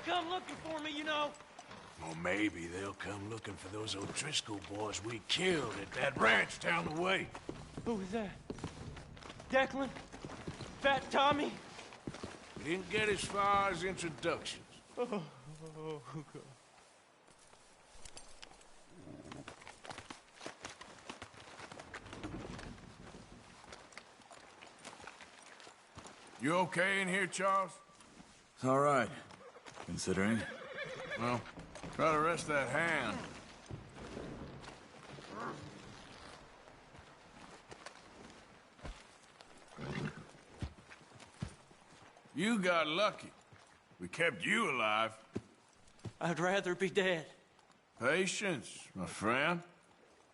come looking for me, you know. Or maybe they'll come looking for those O'Driscoll boys we killed at that ranch down the way. Who was that? Declan? Fat Tommy? We didn't get as far as introductions. Oh, God. You okay in here, Charles? It's all right, considering. Well, try to rest that hand. You got lucky. We kept you alive. I'd rather be dead. Patience, my friend.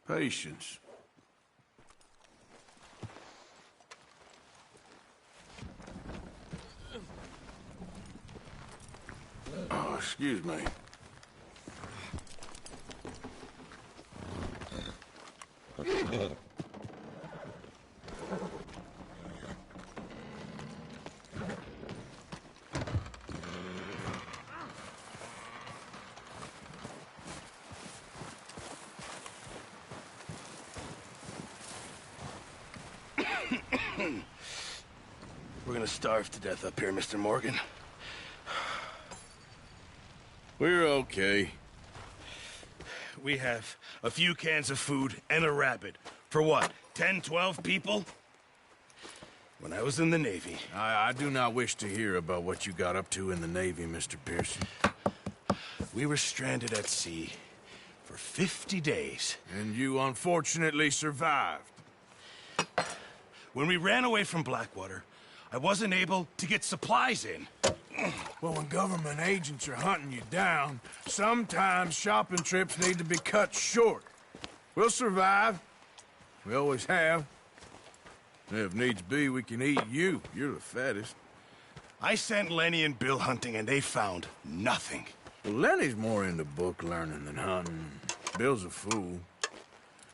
Patience. Oh, excuse me. We're gonna starve to death up here, Mr. Morgan. We're okay. We have a few cans of food and a rabbit. For what, 10, 12 people? When I was in the Navy... I do not wish to hear about what you got up to in the Navy, Mr. Pearson. We were stranded at sea for 50 days. And you unfortunately survived. When we ran away from Blackwater, I wasn't able to get supplies in. Well, when government agents are hunting you down, sometimes shopping trips need to be cut short. We'll survive. We always have. If needs be, we can eat you. You're the fattest. I sent Lenny and Bill hunting, and they found nothing. Well, Lenny's more into book learning than hunting. Bill's a fool.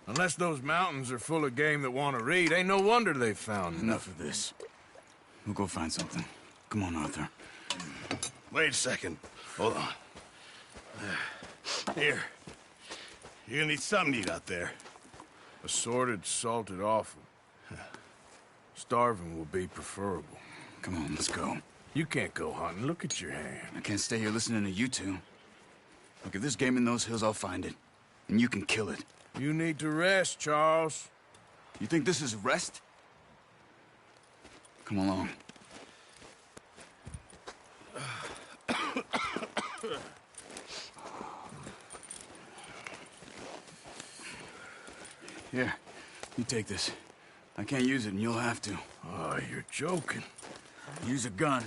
Unless those mountains are full of game that want to read, ain't no wonder they found Enough of this. We'll go find something. Come on, Arthur. Wait a second. Hold on. Here. You're gonna need something to eat out there. Assorted, salted offal. Starving will be preferable. Come on, let's go. You can't go hunting. Look at your hand. I can't stay here listening to you two. Look, if there's game in those hills, I'll find it. And you can kill it. You need to rest, Charles. You think this is rest? Come along. Here, you take this. I can't use it, and you'll have to. Oh, you're joking. Use a gun,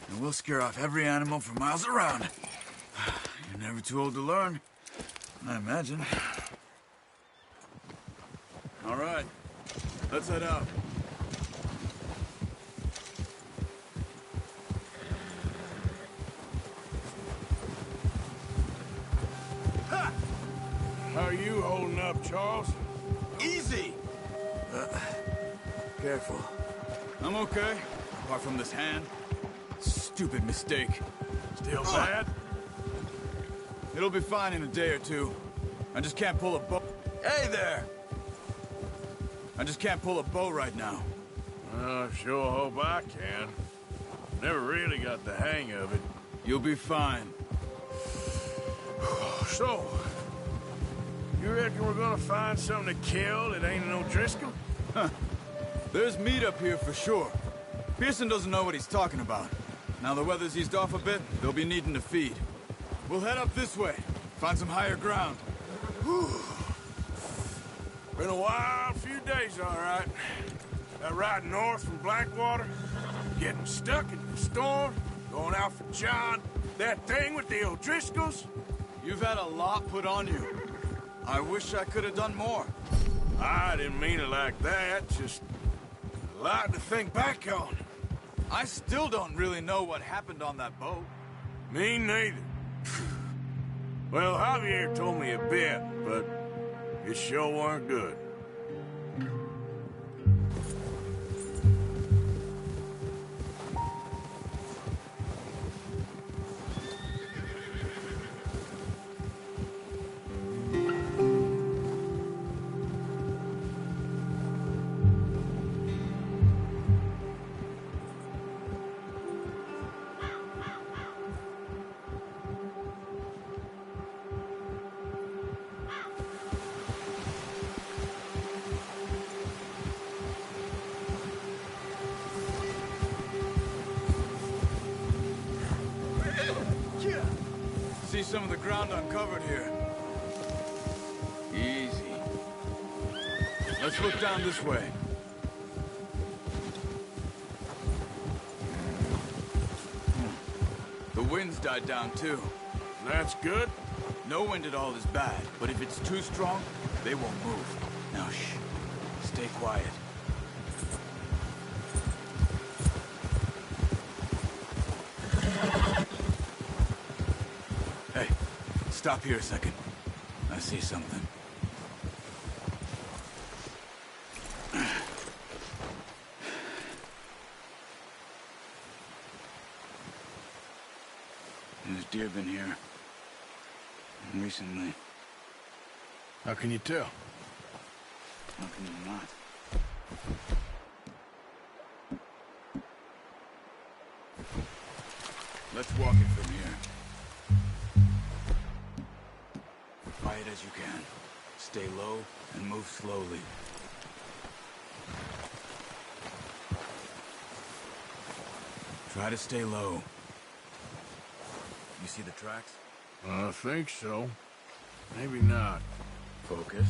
and we'll scare off every animal for miles around. You're never too old to learn, I imagine. All right, let's head out. Ha! How are you holding up, Charles? Easy! Careful. I'm okay, apart from this hand. Stupid mistake. Still bad? It'll be fine in a day or two. I just can't pull a bow. Hey there! I just can't pull a bow right now. I sure hope I can. Never really got the hang of it. You'll be fine. So, you reckon we're gonna find something to kill that ain't an O'Driscoll? Huh. There's meat up here for sure. Pearson doesn't know what he's talking about. Now the weather's eased off a bit, they'll be needing to feed. We'll head up this way, find some higher ground. Whew. Been a wild few days, all right. That ride north from Blackwater, getting stuck in the storm, going out for John, that thing with the O'Driscolls. You've had a lot put on you. I wish I could have done more. I didn't mean it like that, just a lot to think back on. I still don't really know what happened on that boat. Me neither. Well, Javier told me a bit, but it sure weren't good. some of the ground uncovered here. Easy. Let's look down this way. The wind's died down too. That's good. No wind at all is bad, but if it's too strong, they won't move. Now shh. Stay quiet. Hey, stop here a second. I see something. There's deer been here. Recently. How can you tell? How can you not? Let's walk it from here. Quiet as you can. Stay low and move slowly. Try to stay low. You see the tracks? I think so. Maybe not. Focus.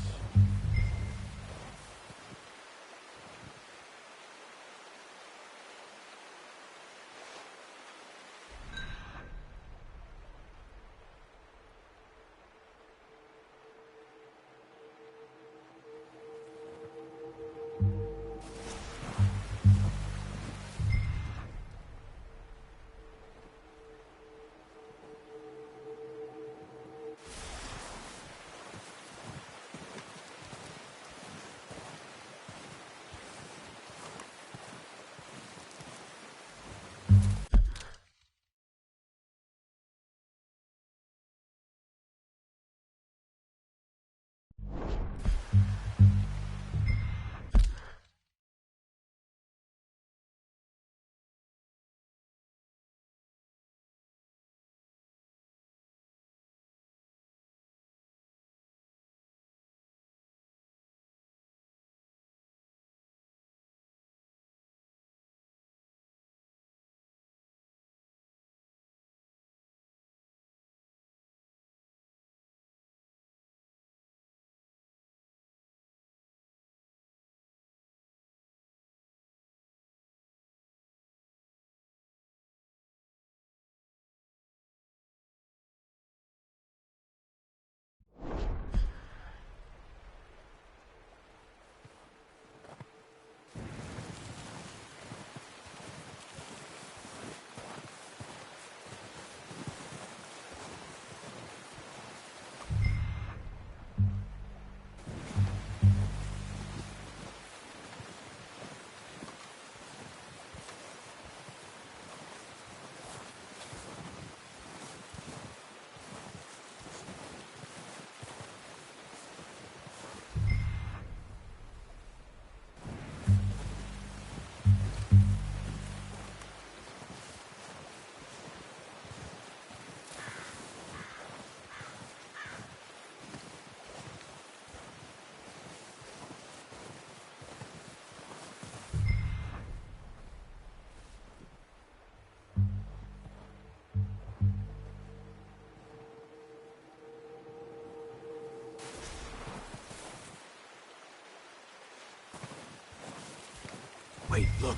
Wait, look.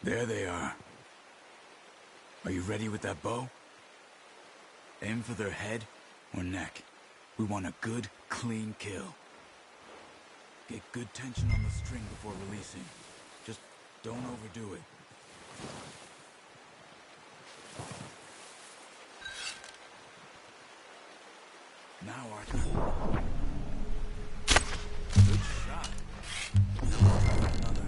There they are. Are you ready with that bow? Aim for their head or neck. We want a good, clean kill. Get good tension on the string before releasing. Just don't overdo it. Now, Arthur. Good shot. Another.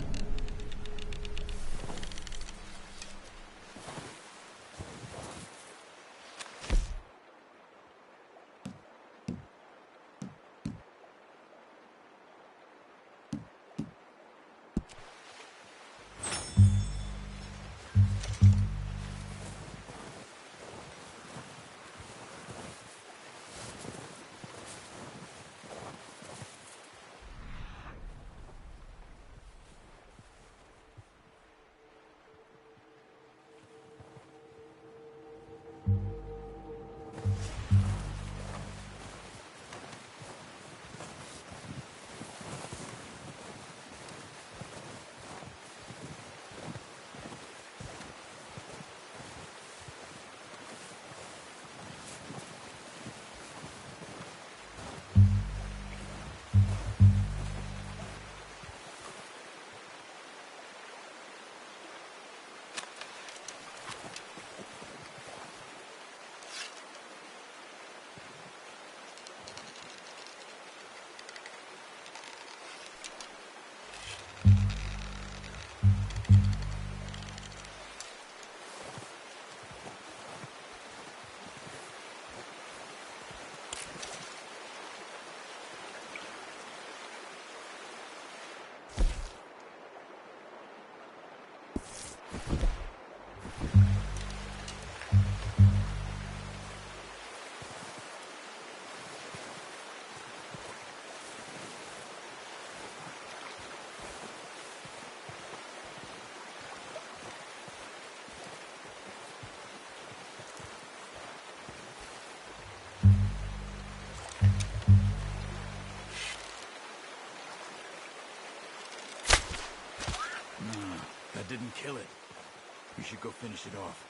That didn't kill it. We should go finish it off.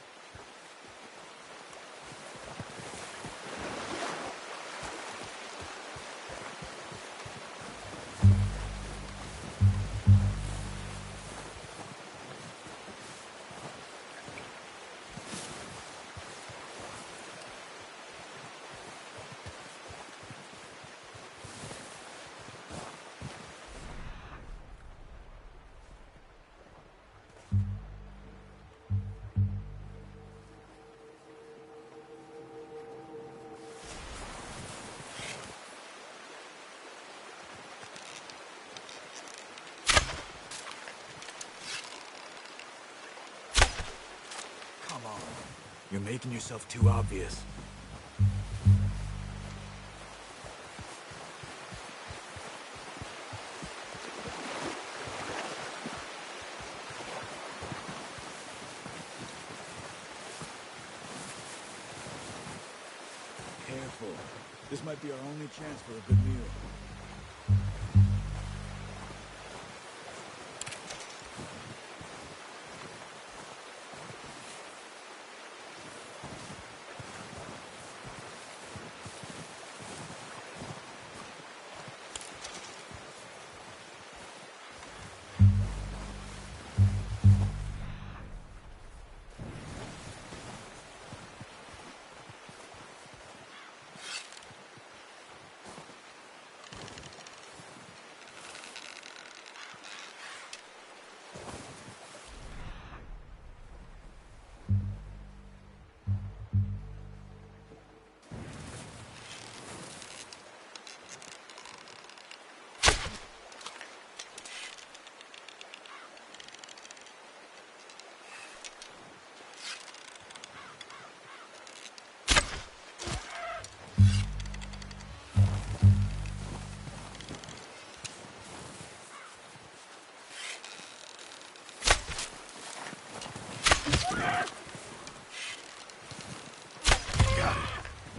Come on. You're making yourself too obvious. Careful. This might be our only chance for a good meal.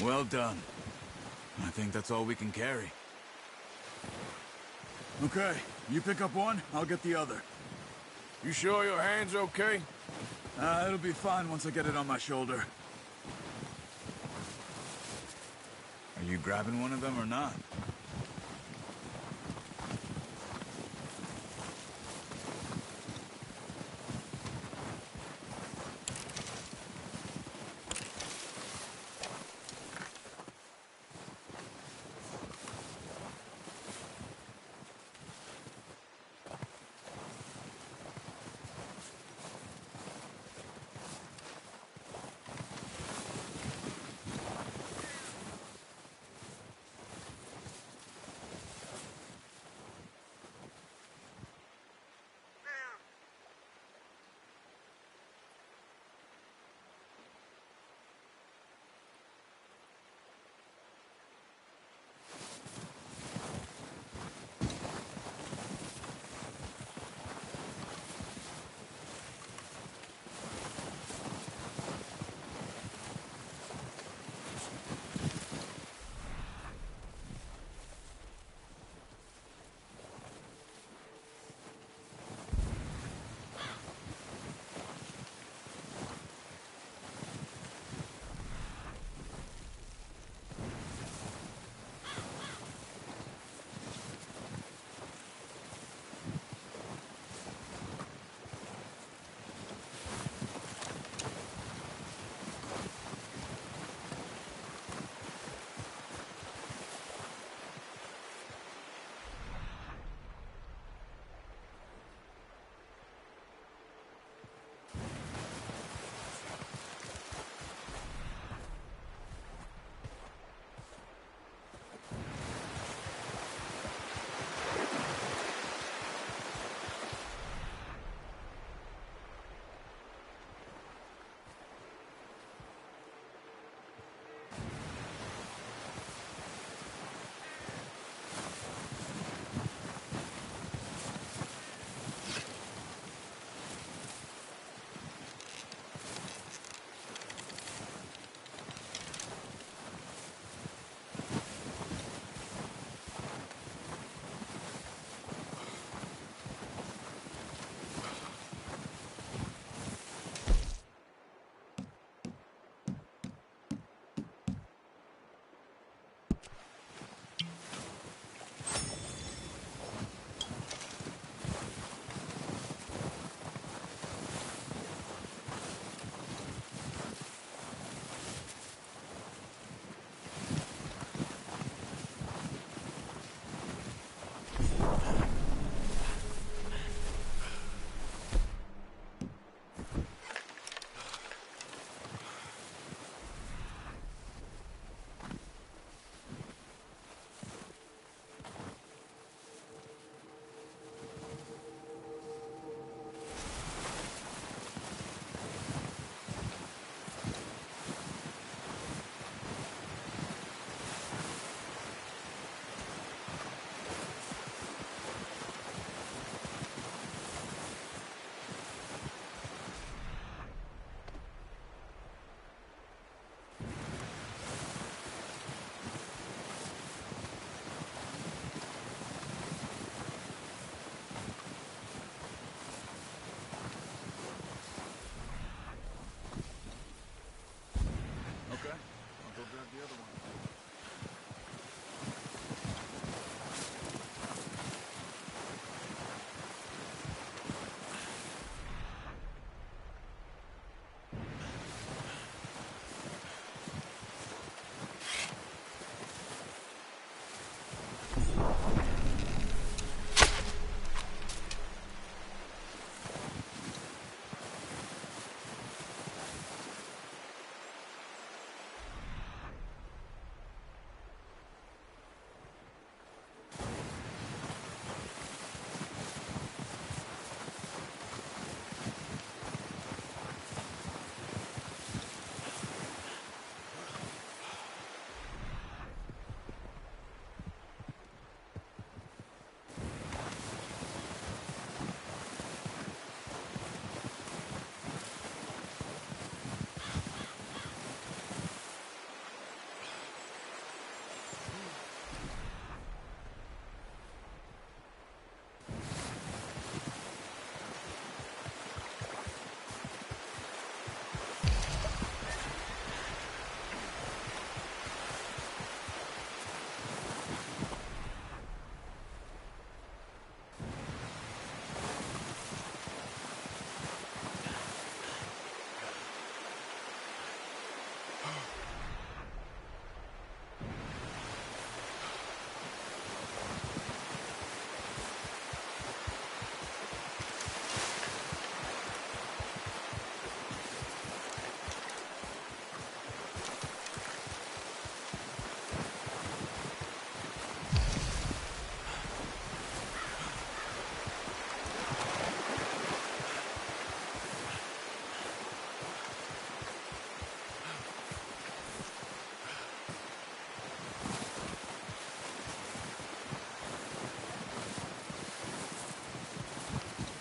Well done. I think that's all we can carry. Okay, you pick up one, I'll get the other. You sure your hand's okay? It'll be fine once I get it on my shoulder. Are you grabbing one of them or not?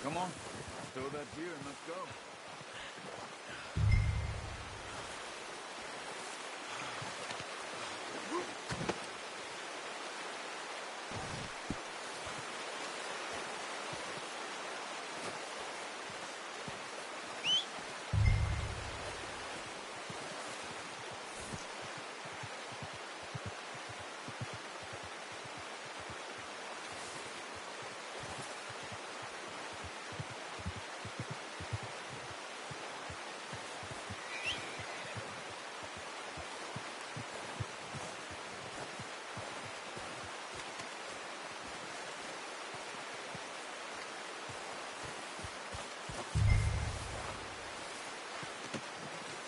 Come on, throw that beer and let's go.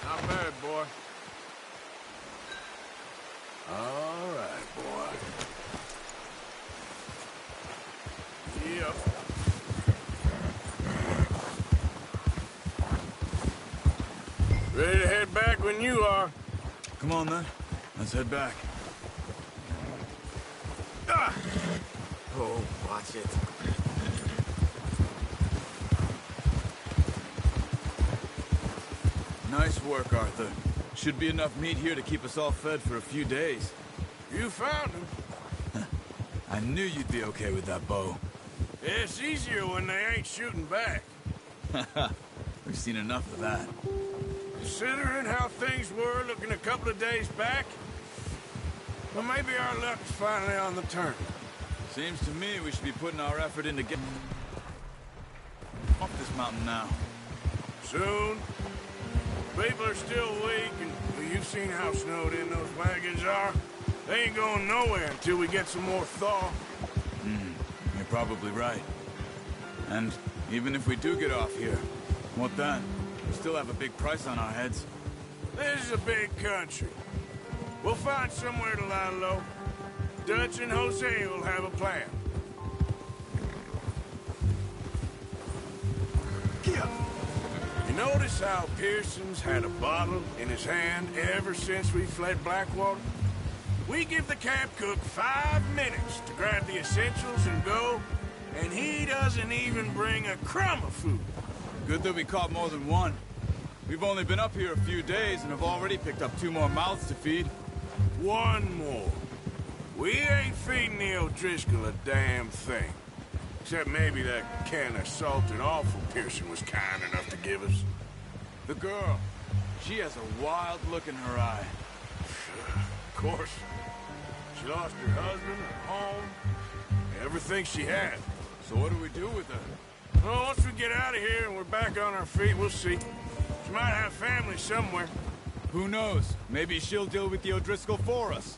Not bad, boy. All right, boy. Yep. Ready to head back when you are. Come on, then. Let's head back. Ah! Oh, watch it. Nice work, Arthur. Should be enough meat here to keep us all fed for a few days. You found him. I knew you'd be okay with that bow. It's easier when they ain't shooting back. We've seen enough of that. Considering how things were looking a couple of days back, well, maybe our luck's finally on the turn. Seems to me we should be putting our effort into getting off this mountain now. Soon. People are still weak, and well, you've seen how snowed in those wagons are. They ain't going nowhere until we get some more thaw. You're probably right. And even if we do get off here, what then? We still have a big price on our heads. This is a big country. We'll find somewhere to lie low. Dutch and Jose will have a plan. You notice how Pearson's had a bottle in his hand ever since we fled Blackwater? We give the camp cook 5 minutes to grab the essentials and go, and he doesn't even bring a crumb of food. Good that we caught more than one. We've only been up here a few days and have already picked up 2 more mouths to feed. One more. We ain't feeding the O'Driscoll a damn thing. Except maybe that can of salted offal Pearson was kind enough to give us. The girl. She has a wild look in her eye. Of course. She lost her husband, her home, everything she had. So what do we do with her? Well, once we get out of here and we're back on our feet, we'll see. She might have family somewhere. Who knows? Maybe she'll deal with the O'Driscoll for us.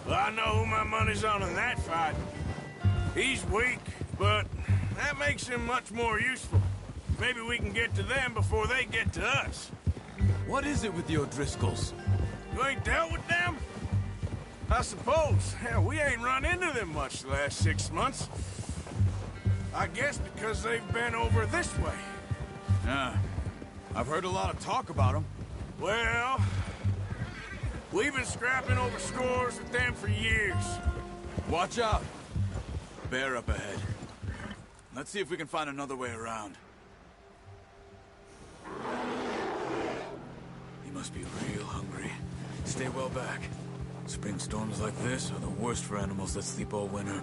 Well, I know who my money's on in that fight. He's weak, but that makes him much more useful. Maybe we can get to them before they get to us. What is it with the O'Driscolls? You ain't dealt with them? I suppose. Hell, we ain't run into them much the last 6 months. I guess because they've been over this way. Yeah. I've heard a lot of talk about them. Well, we've been scrapping over scores with them for years. Watch out. Bear up ahead. Let's see if we can find another way around. He must be real hungry. Stay well back. Spring storms like this are the worst for animals that sleep all winter.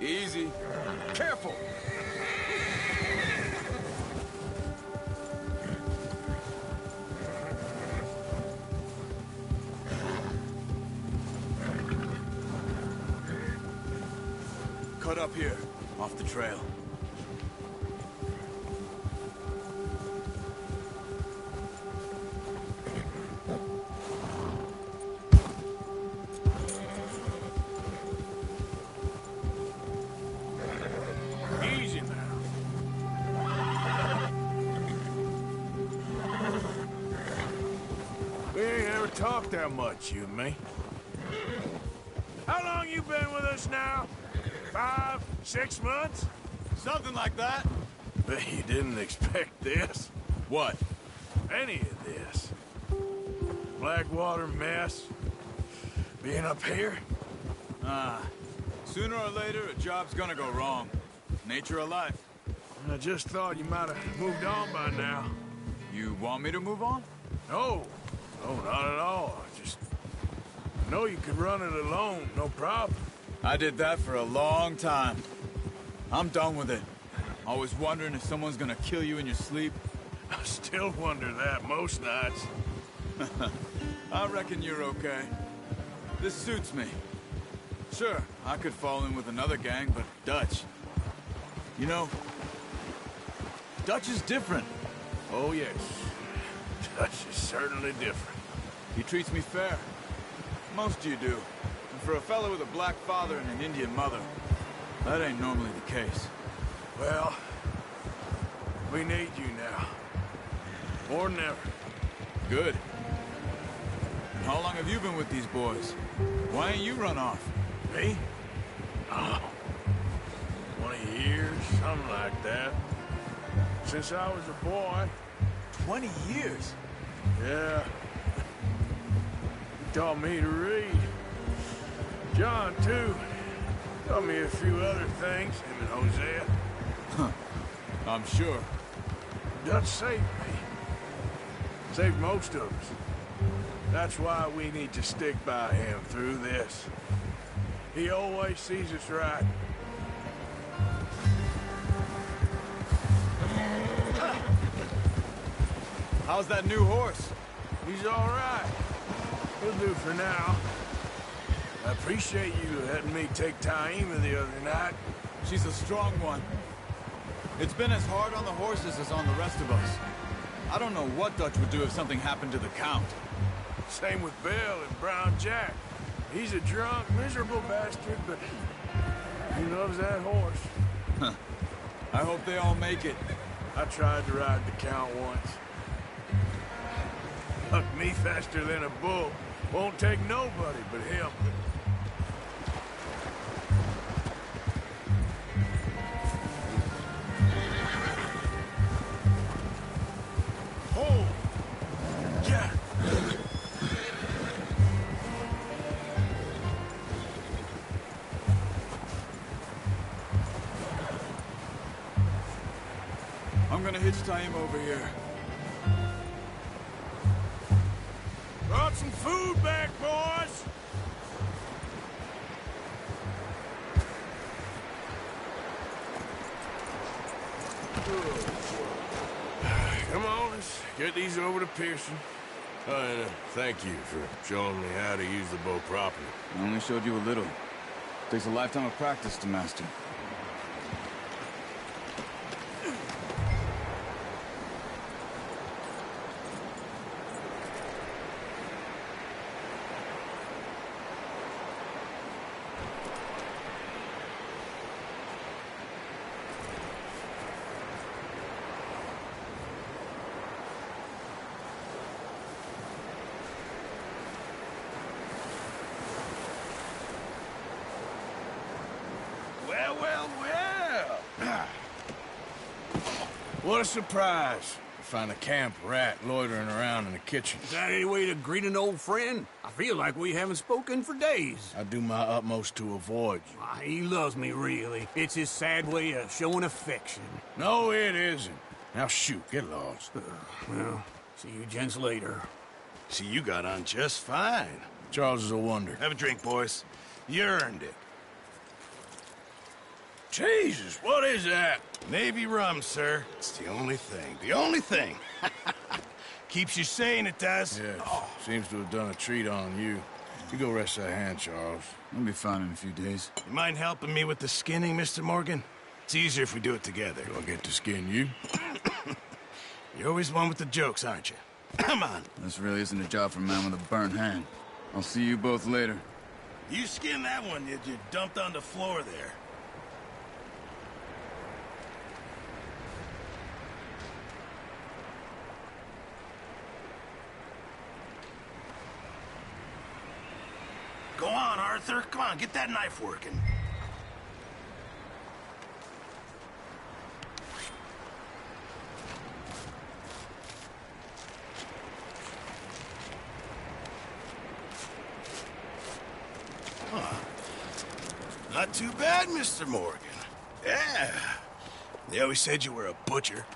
Easy. Careful! Cut up here, off the trail. Easy now. We ain't ever talked that much, you and me. How long you been with us now? 5, 6 months? Something like that. Bet you didn't expect this. What? Any of this. Blackwater mess. Being up here. Sooner or later, a job's gonna go wrong. Nature of life. I just thought you might have moved on by now. You want me to move on? No. No, not at all. I know you could run it alone, no problem. I did that for a long time. I'm done with it. Always wondering if someone's gonna kill you in your sleep. I still wonder that most nights. I reckon you're okay. This suits me. Sure, I could fall in with another gang, but Dutch... You know, Dutch is different. Oh, yes. Dutch is certainly different. He treats me fair. Most of you do. And for a fellow with a black father and an Indian mother, that ain't normally the case. Well, we need you now. More than ever. Good. And how long have you been with these boys? Why ain't you run off? Me? Oh, 20 years, something like that. Since I was a boy. 20 years? Yeah. He taught me to read. John, too. Taught me a few other things, him and Hosea. I'm sure. Dutch saved me. Saved most of us. That's why we need to stick by him through this. He always sees us right. How's that new horse? He's all right. He'll do for now. I appreciate you letting me take Taima the other night. She's a strong one. It's been as hard on the horses as on the rest of us. I don't know what Dutch would do if something happened to the Count. Same with Bill and Brown Jack. He's a drunk, miserable bastard, but he loves that horse. I hope they all make it. I tried to ride the Count once. Hucked me faster than a bull. Won't take nobody but him. Oh! Yeah! I'm gonna hitch Taima over here. Brought some food back, boys! Come on, let's get these over to Pearson. And thank you for showing me how to use the bow properly. I only showed you a little. Takes a lifetime of practice to master. What a surprise. To find a camp rat loitering around in the kitchen. Is that any way to greet an old friend? I feel like we haven't spoken for days. I do my utmost to avoid you. He loves me, really. It's his sad way of showing affection. No, it isn't. Now shoot, get lost. Well, see you gents later. See, you got on just fine. Charles is a wonder. Have a drink, boys. You earned it. Jesus, what is that? Navy rum, sir. It's the only thing. The only thing. Keeps you sane, it does. Yes, seems to have done a treat on you. You go rest that hand, Charles. I'll be fine in a few days. You mind helping me with the skinning, Mr. Morgan? It's easier if we do it together. Do I get to skin you? You're always one with the jokes, aren't you? Come on. This really isn't a job for a man with a burnt hand. I'll see you both later. You skin that one you dumped on the floor there. Go on, Arthur. Come on, get that knife working. Not too bad, Mr. Morgan. Yeah. They always said you were a butcher.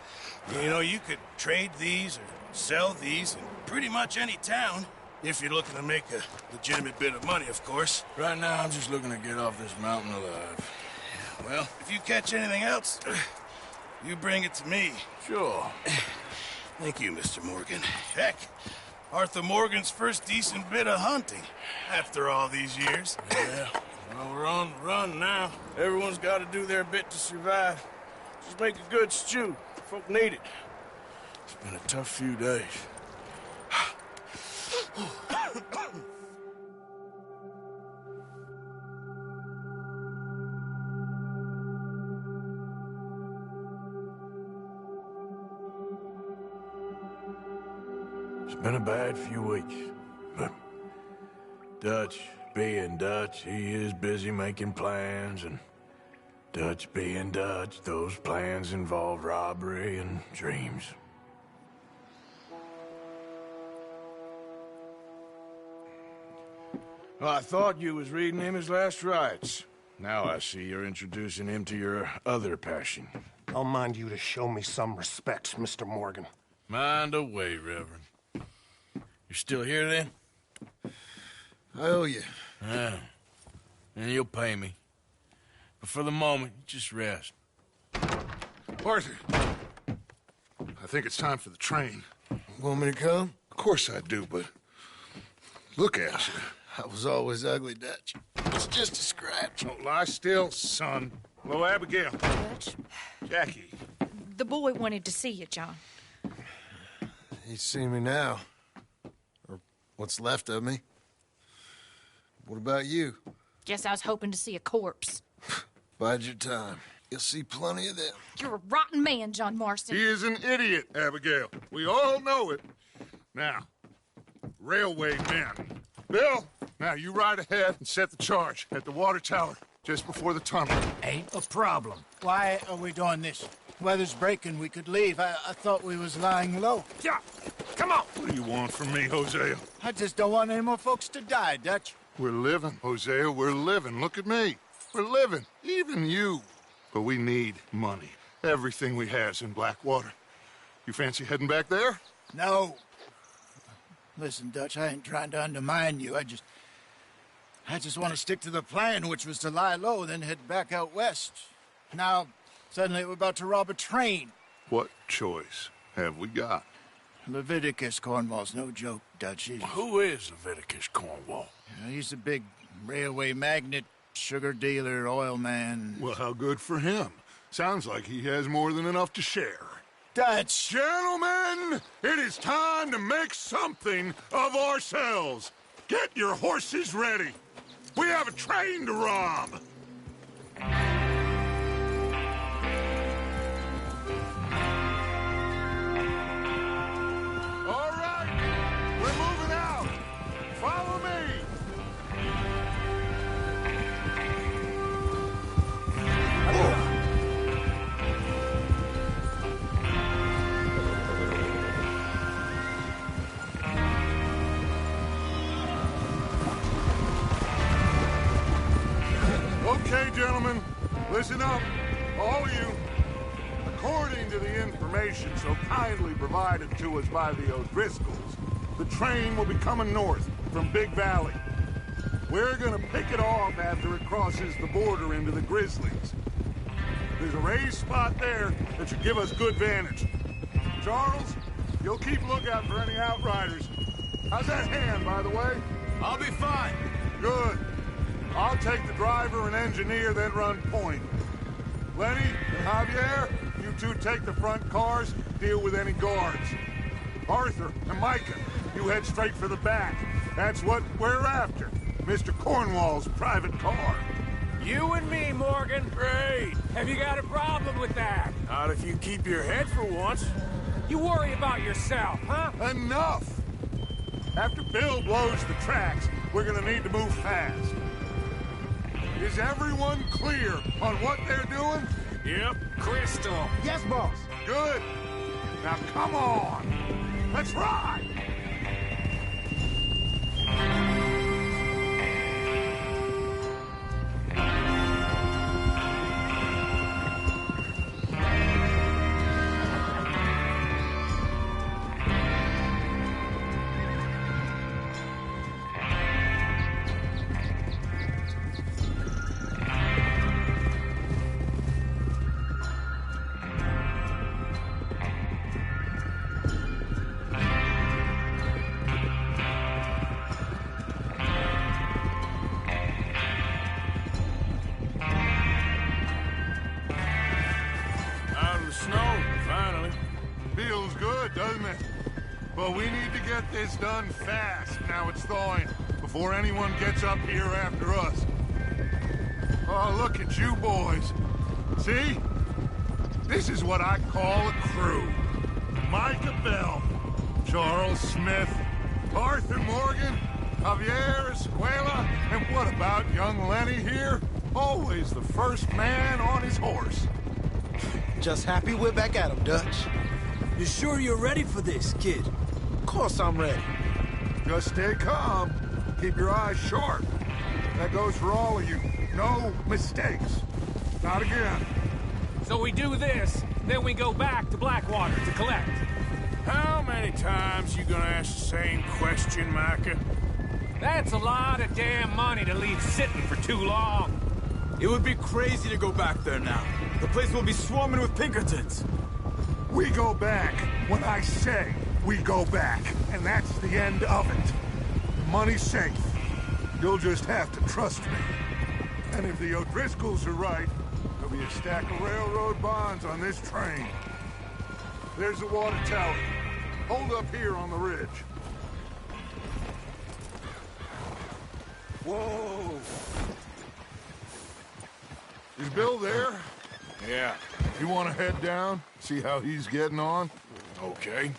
You know, you could trade these or sell these in pretty much any town. If you're looking to make a legitimate bit of money, of course. Right now, I'm just looking to get off this mountain alive. Well, if you catch anything else, you bring it to me. Sure. Thank you, Mr. Morgan. Heck, Arthur Morgan's first decent bit of hunting after all these years. Yeah. Well, we're on the run now. Everyone's got to do their bit to survive. Just make a good stew. Folk need it. It's been a tough few days. It's been a bad few weeks, but Dutch being Dutch, he is busy making plans, and Dutch being Dutch, those plans involve robbery and dreams. Well, I thought you was reading him his last rites. Now I see you're introducing him to your other passion. I'll mind you to show me some respect, Mr. Morgan. Mind away, Reverend. You're still here, then? I owe you. Yeah. And you'll pay me. But for the moment, just rest. Arthur, I think it's time for the train. Want me to come? Of course I do, but look at you. I was always ugly, Dutch. It's just a scratch. Don't lie still, son. Hello, Abigail. Dutch, Jackie. the boy wanted to see you, John. He's seen me now. Or what's left of me. What about you? Guess I was hoping to see a corpse. Bide your time. You'll see plenty of them. You're a rotten man, John Marston. He is an idiot, Abigail. We all know it. Now, railway men. Bill, now you ride ahead and set the charge at the water tower just before the tunnel. Ain't a problem. Why are we doing this? Weather's breaking. We could leave. I thought we was lying low. Yeah, come on. What do you want from me, Hosea? I just don't want any more folks to die, Dutch. We're living, Hosea. We're living. Look at me. We're living. Even you. But we need money. Everything we has in Blackwater. You fancy heading back there? No. Listen, Dutch, I ain't trying to undermine you. I just want to stick to the plan, which was to lie low, then head back out west. Now, suddenly we're about to rob a train. What choice have we got? Leviticus Cornwall's no joke, Dutch. Who is Leviticus Cornwall? He's a big railway magnate, sugar dealer, oil man. Well, how good for him. Sounds like he has more than enough to share. Dutch! Gentlemen, it is time to make something of ourselves. Get your horses ready. We have a train to rob. All right, we're moving out. Follow me. Okay, gentlemen, listen up, all of you. According to the information so kindly provided to us by the O'Driscolls, the train will be coming north from Big Valley. We're gonna pick it off after it crosses the border into the Grizzlies. There's a raised spot there that should give us good vantage. Charles, you'll keep lookout for any outriders. How's that hand, by the way? I'll be fine. Good. I'll take the driver and engineer, then run point. Lenny and Javier, you two take the front cars, deal with any guards. Arthur and Micah, you head straight for the back. That's what we're after. Mr. Cornwall's private car. You and me, Morgan. Great. Have you got a problem with that? Not if you keep your head for once. You worry about yourself, huh? Enough! After Bill blows the tracks, we're gonna need to move fast. Is everyone clear on what they're doing? Yep. Crystal. Yes, boss. Good. Now come on. Let's ride! Feels good, doesn't it? But we need to get this done fast, now it's thawing, before anyone gets up here after us. Oh, look at you boys. See? This is what I call a crew. Micah Bell, Charles Smith, Arthur Morgan, Javier Escuela, and what about young Lenny here? Always the first man on his horse. Just happy we're back at him, Dutch. You sure you're ready for this, kid? Of course I'm ready. Just stay calm. Keep your eyes sharp. That goes for all of you. No mistakes. Not again. So we do this, then we go back to Blackwater to collect. How many times you gonna ask the same question, Micah? That's a lot of damn money to leave sitting for too long. It would be crazy to go back there now. The place will be swarming with Pinkertons. We go back when I say we go back, and that's the end of it. Money's safe. You'll just have to trust me. And if the O'Driscolls are right, there'll be a stack of railroad bonds on this train. There's the water tower. Hold up here on the ridge. Whoa! Is Bill there? Yeah. You want to head down, see how he's getting on? Okay.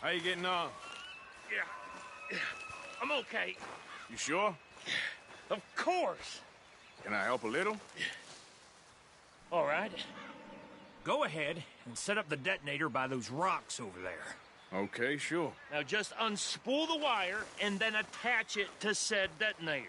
How you getting on? Yeah. I'm okay. You sure? Of course. Can I help a little? All right. Go ahead and set up the detonator by those rocks over there. Okay, sure. Now just unspool the wire and then attach it to said detonator.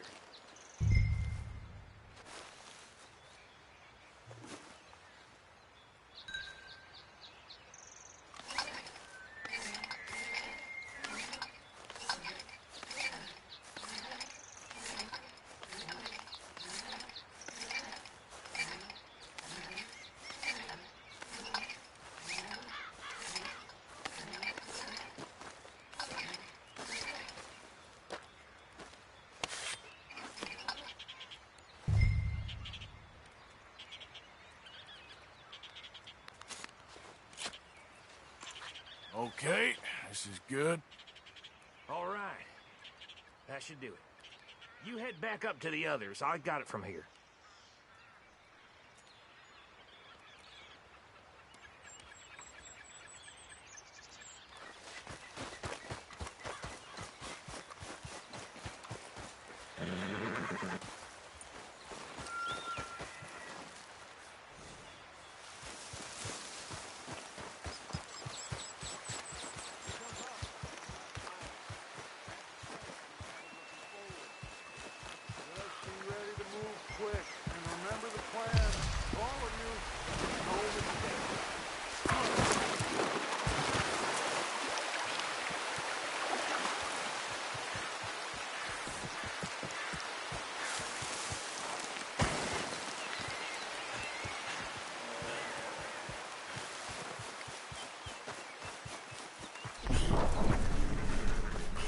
Okay, This is good. All right. That should do it. You head back up to the others. I got it from here.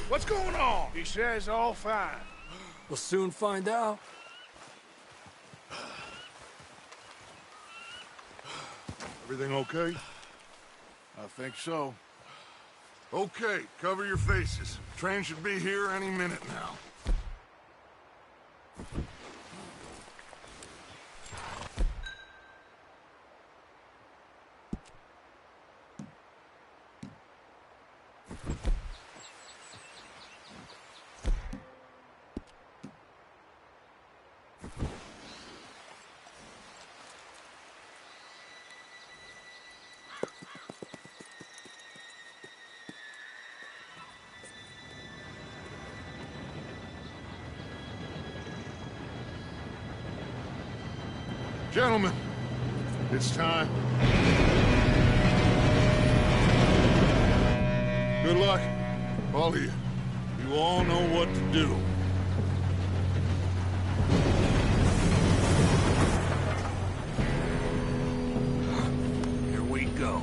What's going on? He says all fine. We'll soon find out. Everything okay? I think so. Okay, cover your faces. Train should be here any minute now. Gentlemen, it's time. Good luck, all of you. You all know what to do. Here we go.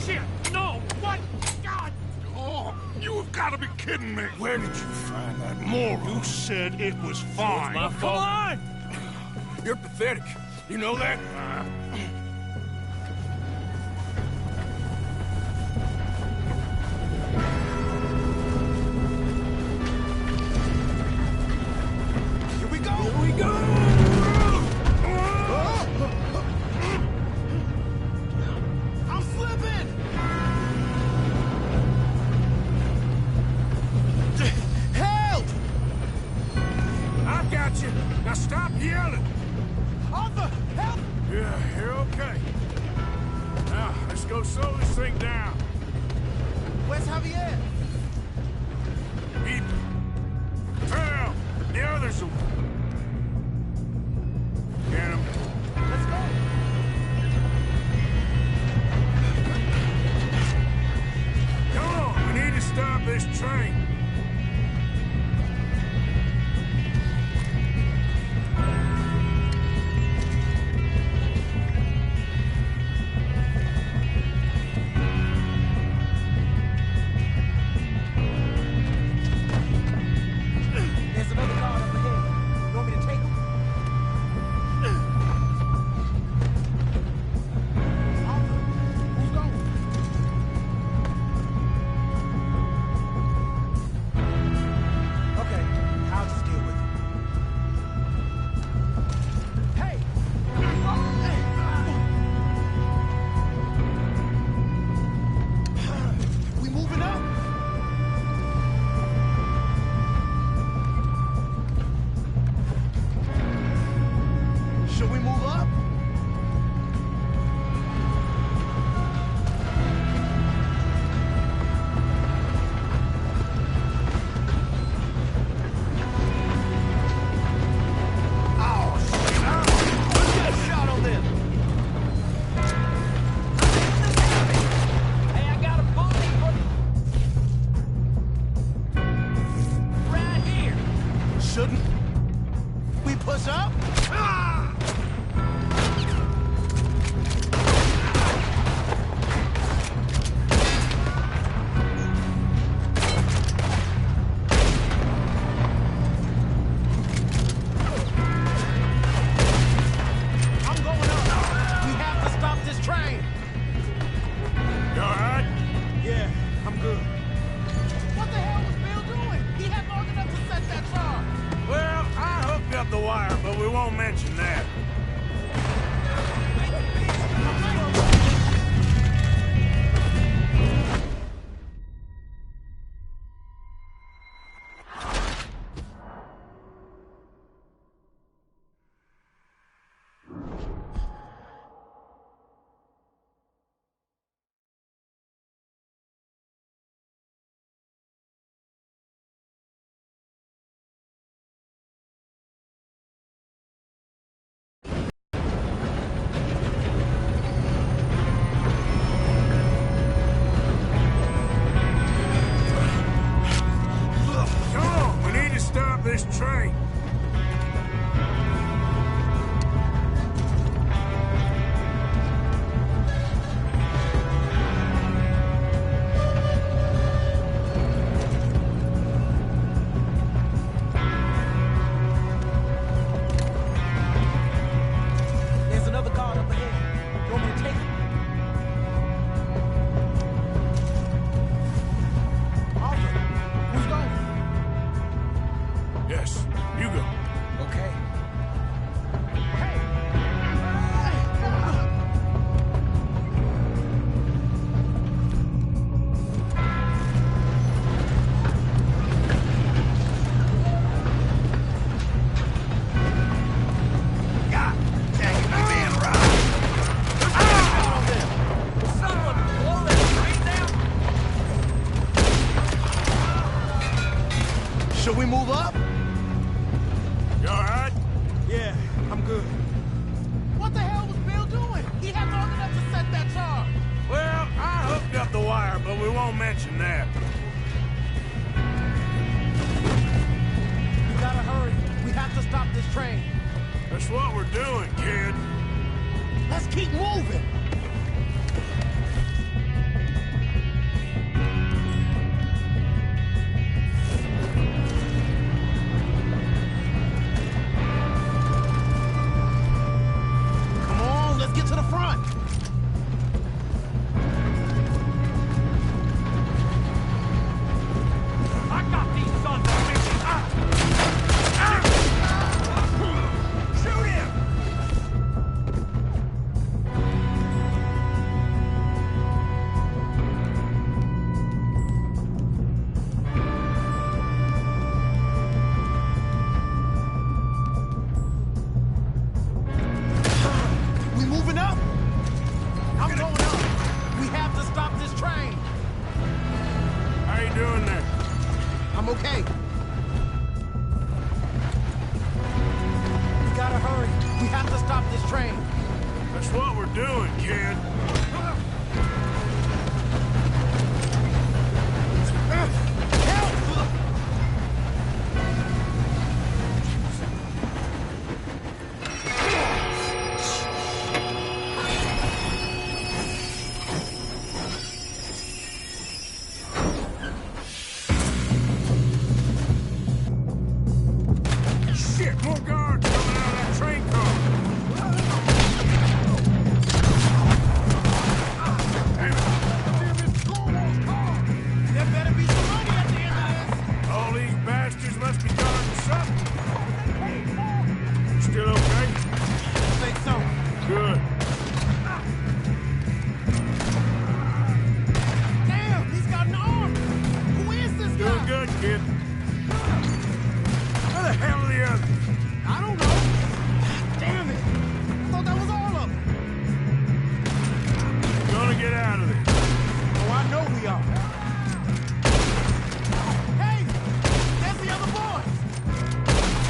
Shit! No! What? God! Oh, you have got to be kidding me. Where did you find that moron? You said it was fine. My fault. Come on! You're pathetic. You know that? Here we go! Here we go! I'm slipping! Help! I've got you. Now stop yelling. Arthur, help! Yeah, you're okay. Now, let's go slow this thing down. Where's Javier? Ethan. Phil. The others will... Get him. Let's go! Come on, we need to stop this train. There's another guard up ahead. You want me to take him? Arthur, who's going? Okay, I'll just deal with it. Hey! We moving up? Should we move up? Oh, shit! Let's get a shot on them! Hey, I got a bullet for... Right here! Shouldn't we push up? I'm going up. We have to stop this the wire, but we won't mention that. This train. There's another guard up ahead. You want me to take it? Arthur, who's going? Yes, you go. Okay. God dang it, we're being robbed. Someone blow that train down? Should we move up? You all right? Yeah, I'm good. What the hell was Bill doing? He had long enough to set that charge. Well, I hooked up the wire, but we won't mention that. We gotta hurry. We have to stop this train. That's what we're doing, kid. Let's keep moving. Come on, let's get to the front. I got these sons of bitches. Shoot him! We moving up? I'm going up. We have to stop this train. How you doing there? I'm okay. We gotta hurry. We have to stop this train. That's what we're doing, kid. Help! Shit, more guards coming out of that train car. There better be some money at the end of this. All these bastards must be guarding something. Still okay? I think so. Good. Damn, he's got an arm. Who is this guy? Doing good, kid. Where the hell are the others? I don't know. Damn it. I thought that was all of them. Gonna get out of this. Oh, I know we are. Hey, there's the other boys.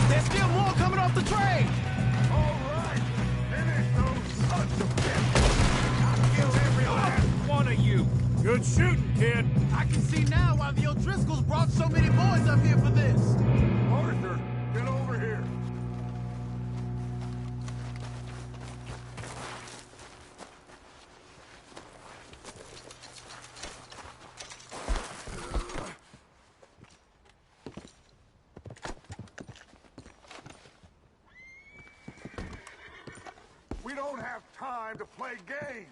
There's still more coming off the train. All right. Finish those sons of bitches. I'll kill every last one of you. Good shooting, kid. I can see now why the O'Driscolls brought so many boys up here for this. Arthur, get over here. We don't have time to play games.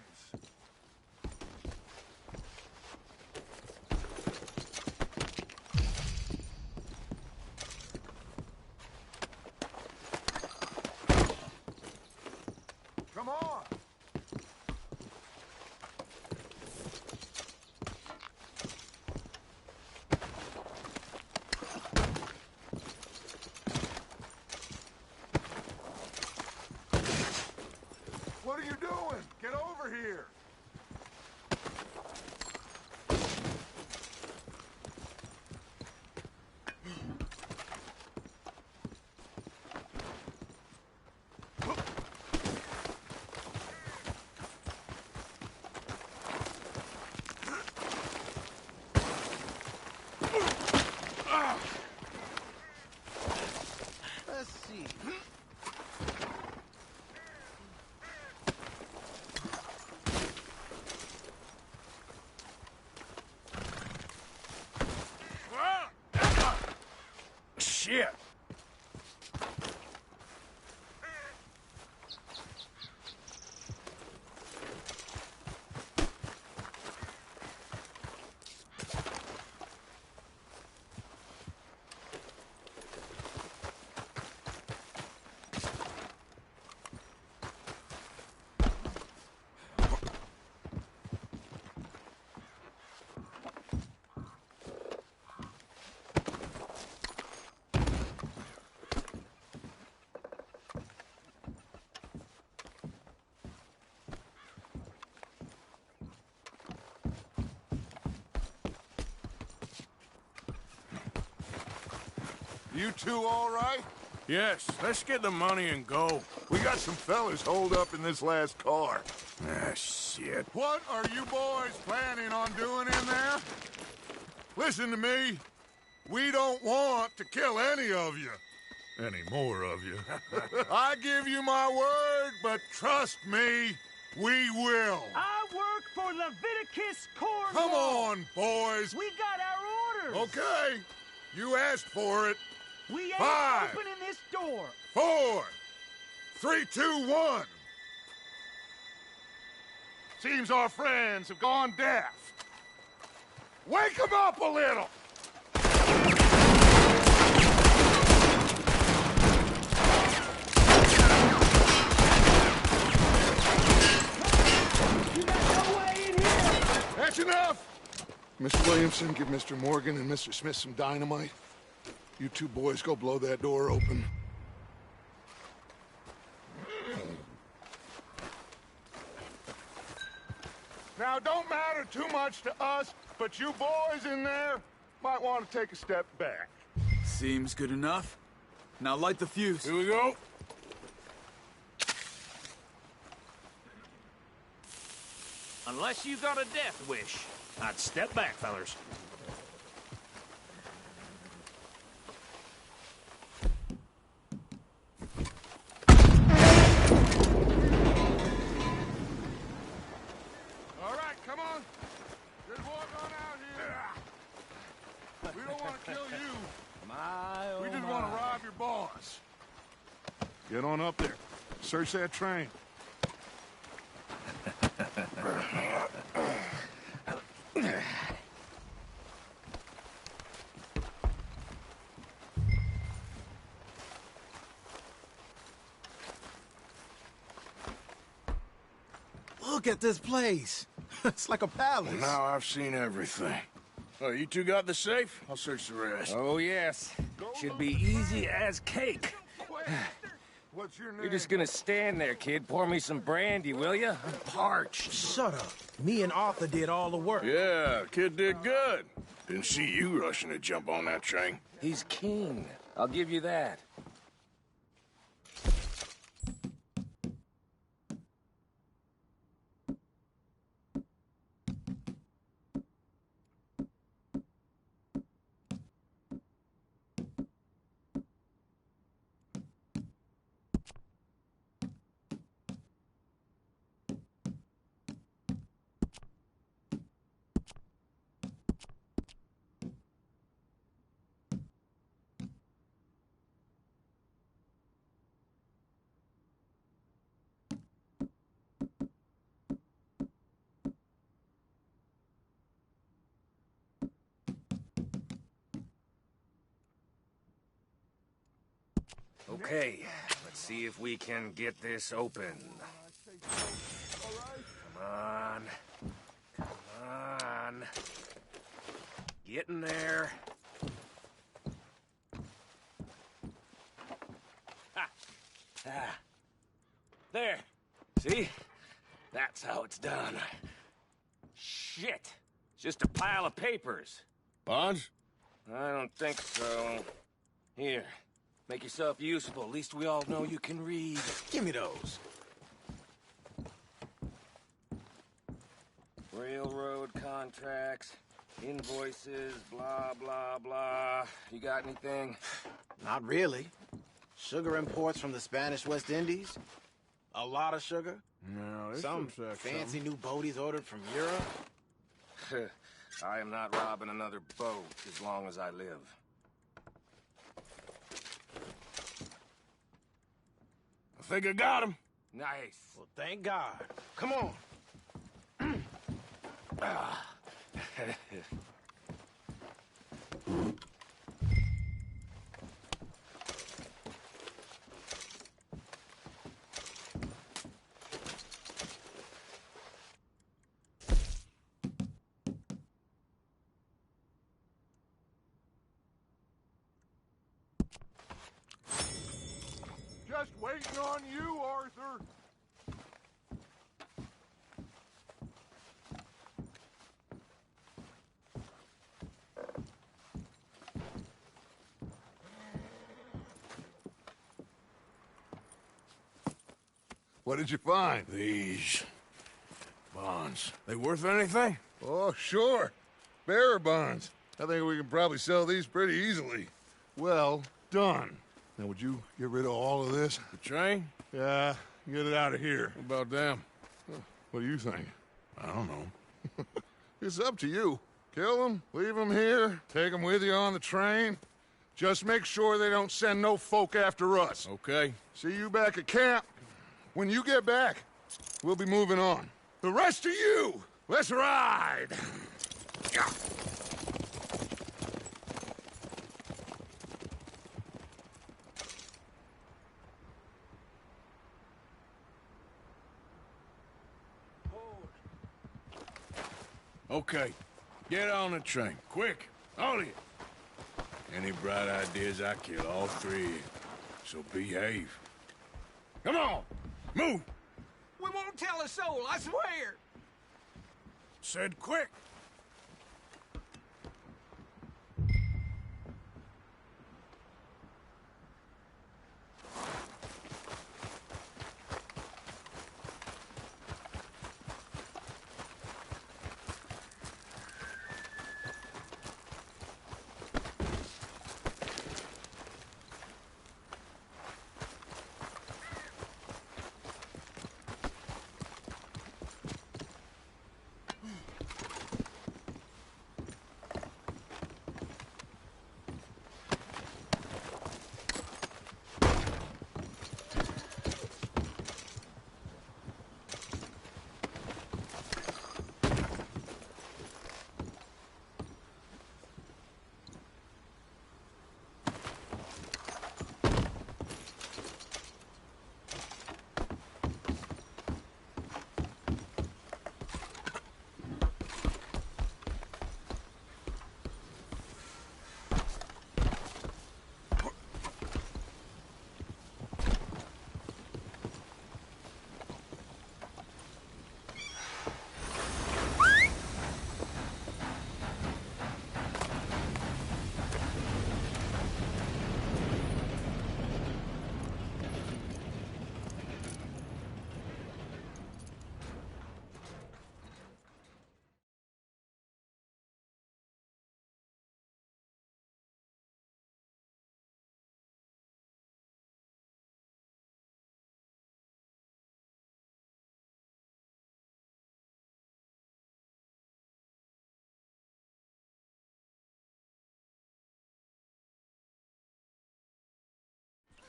You two all right? Yes, let's get the money and go. We got some fellas holed up in this last car. Ah, shit. What are you boys planning on doing in there? Listen to me. We don't want to kill any of you. Any more of you. I give you my word, but trust me, we will. I work for Leviticus Cornwall. Come on, boys. We got our orders. Okay. You asked for it. We ain't 5, opening this door. 4, 3, 2, 1. Seems our friends have gone deaf. Wake them up a little. You got no way in here. That's enough. Mr. Williamson, give Mr. Morgan and Mr. Smith some dynamite. You two boys go blow that door open. Now, it don't matter too much to us, but you boys in there might want to take a step back. Seems good enough. Now light the fuse. Here we go. Unless you got a death wish, I'd step back, fellers. All right, come on. Just walk on out here. We don't want to kill you. We just want to rob your boss. Get on up there. Search that train. Look at this place. It's like a palace. Now I've seen everything. Oh, you two got the safe? I'll search the rest. Oh, yes. Should be easy as cake. What's your name? You're just gonna stand there, kid. Pour me some brandy, will you? I'm parched. Shut up. Me and Arthur did all the work. Yeah, kid did good. Didn't see you rushing to jump on that train. He's keen. I'll give you that. Okay, let's see if we can get this open. Come on. Come on. Get in there. Ha! Ah. There. See? That's how it's done. Shit. It's just a pile of papers. Bonds? I don't think so. Here. Make yourself useful. At least we all know you can read. Give me those. Railroad contracts, invoices, blah, blah, blah. You got anything? Not really. Sugar imports from the Spanish West Indies. A lot of sugar. No, this Some looks like fancy something. new boaties ordered from Europe. I am not robbing another boat as long as I live. I think I got him. Nice. Well, thank God. Come on. Just waiting on you, Arthur. What did you find? These bonds. They worth anything? Oh, sure. Bearer bonds. I think we can probably sell these pretty easily. Well done. Now, would you get rid of all of this? The train? Yeah, get it out of here. What about them? What do you think? I don't know. It's up to you. Kill them, leave them here, take them with you on the train. Just make sure they don't send no folk after us. Okay. See you back at camp. When you get back, we'll be moving on. The rest of you, let's ride! Yeah. Okay. Get on the train. Quick. All of you. Any bright ideas, I kill all three of you. So behave. Come on! Move! We won't tell a soul, I swear. Said quick.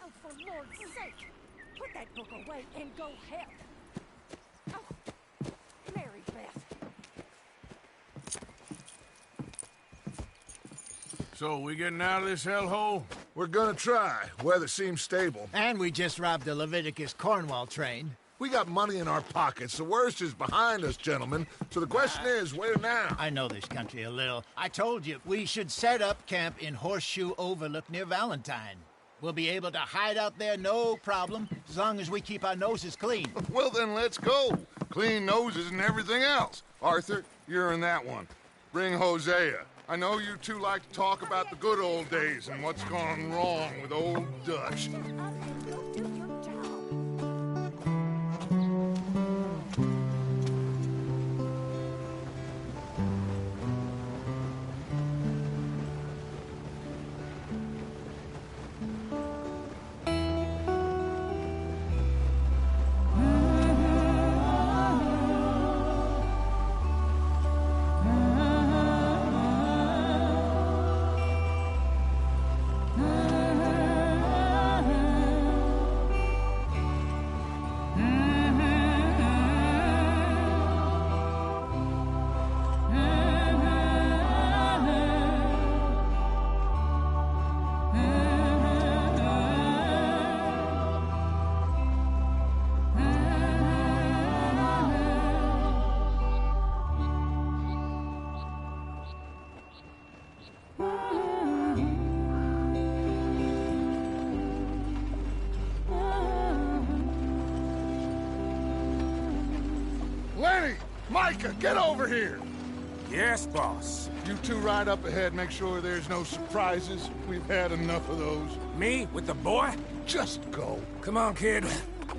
Oh, for Lord's sake! Put that book away and go help! Oh, Mary Beth. So, we getting out of this hellhole? We're gonna try. Weather seems stable. And we just robbed the Leviticus Cornwall train. We got money in our pockets. The worst is behind us, gentlemen. So the question is, where now? I know this country a little. I told you, we should set up camp in Horseshoe Overlook near Valentine. We'll be able to hide out there, no problem, as long as we keep our noses clean. Well, then let's go. Clean noses and everything else. Arthur, you're in that one. Bring Hosea. I know you two like to talk about the good old days and what's gone wrong with old Dutch. Lenny! Micah, get over here! Yes, boss. You two ride up ahead, make sure there's no surprises. We've had enough of those. Me? With the boy? Just go. Come on, kid.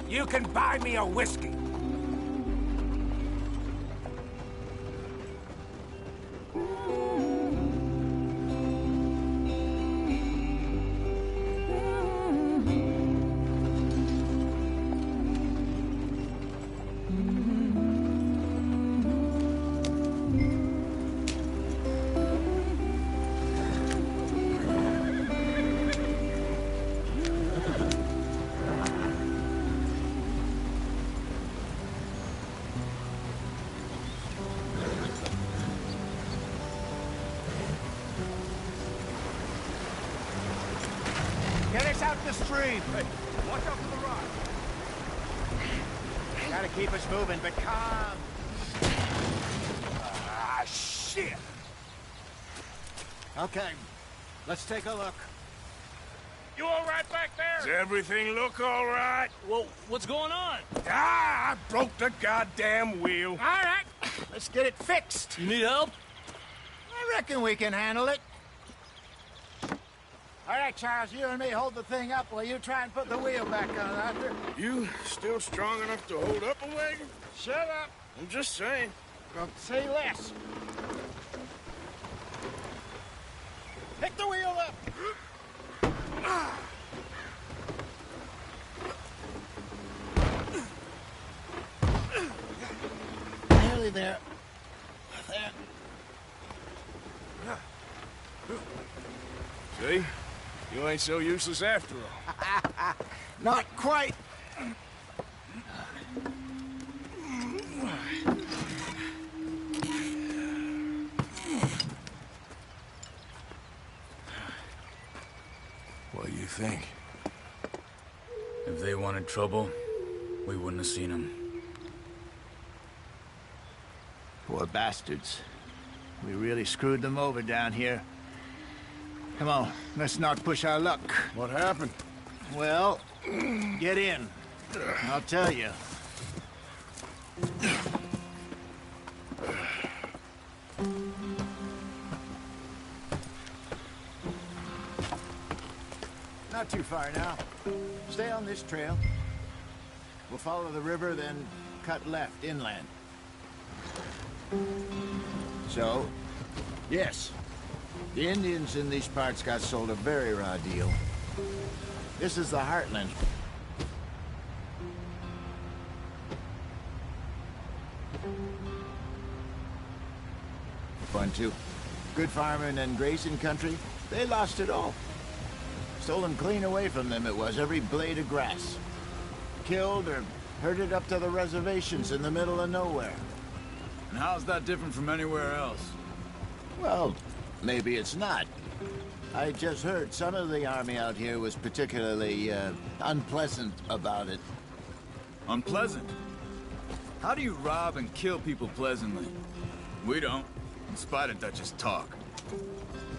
You can buy me a whiskey. Get us out the stream. Hey, watch out for the rock. Gotta keep us moving, but calm. Ah, shit! Okay, let's take a look. You all right back there? Does everything look all right? Well, what's going on? Ah, I broke the goddamn wheel. All right, let's get it fixed. You need help? I reckon we can handle it. All right, Charles, you and me hold the thing up while you try and put the wheel back on, Arthur. You still strong enough to hold up a wagon? Shut up. I'm just saying. Well, say less. Pick the wheel up. Nearly there. There. See? You ain't so useless after all. Not quite. What do you think? If they wanted trouble, we wouldn't have seen them. Poor bastards. We really screwed them over down here. Come on, let's not push our luck. What happened? Well, get in. I'll tell you. Not too far now. Stay on this trail. We'll follow the river, then cut left inland. So, yes, the Indians in these parts got sold a very raw deal. This is the heartland. Fun too. Good farming and grazing country, they lost it all. Stolen clean away from them it was, every blade of grass. Killed or herded up to the reservations in the middle of nowhere. And how's that different from anywhere else? Well, maybe it's not. I just heard some of the army out here was particularly, unpleasant about it. Unpleasant? How do you rob and kill people pleasantly? We don't, in spite of Dutch's talk.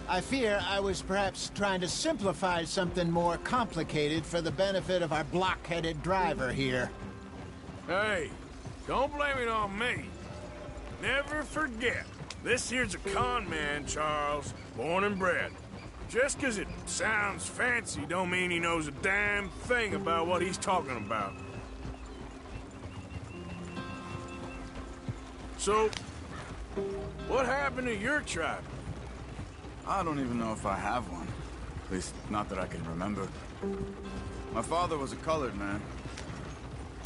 I fear I was perhaps trying to simplify something more complicated for the benefit of our block-headed driver here. Hey, don't blame it on me. Never forget, this here's a con man, Charles, born and bred. Just 'cause it sounds fancy don't mean he knows a damn thing about what he's talking about. So, what happened to your tribe? I don't even know if I have one. At least, not that I can remember. My father was a colored man.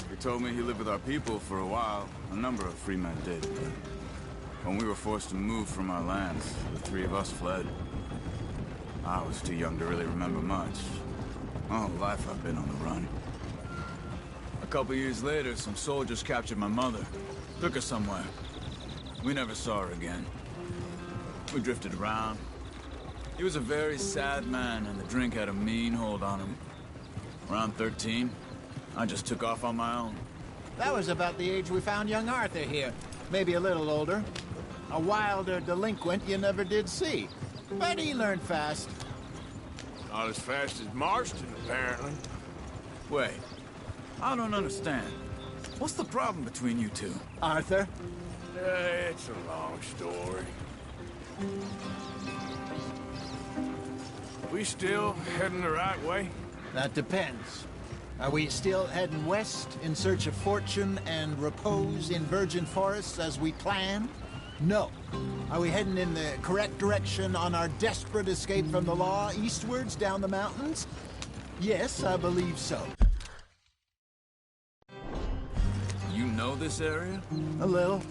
He told me he lived with our people for a while. A number of free men did. But when we were forced to move from our lands, the three of us fled. I was too young to really remember much. My whole life I've been on the run. A couple years later, some soldiers captured my mother. Took her somewhere. We never saw her again. We drifted around. He was a very sad man, and the drink had a mean hold on him. Around 13, I just took off on my own. That was about the age we found young Arthur here. Maybe a little older. A wilder delinquent you never did see. But he learned fast. Not as fast as Marston, apparently. Wait, I don't understand. What's the problem between you two? Arthur? It's a long story. We still heading the right way? That depends. Are we still heading west in search of fortune and repose in virgin forests as we planned? No. Are we heading in the correct direction on our desperate escape from the law eastwards down the mountains? Yes, I believe so. You know this area? A little.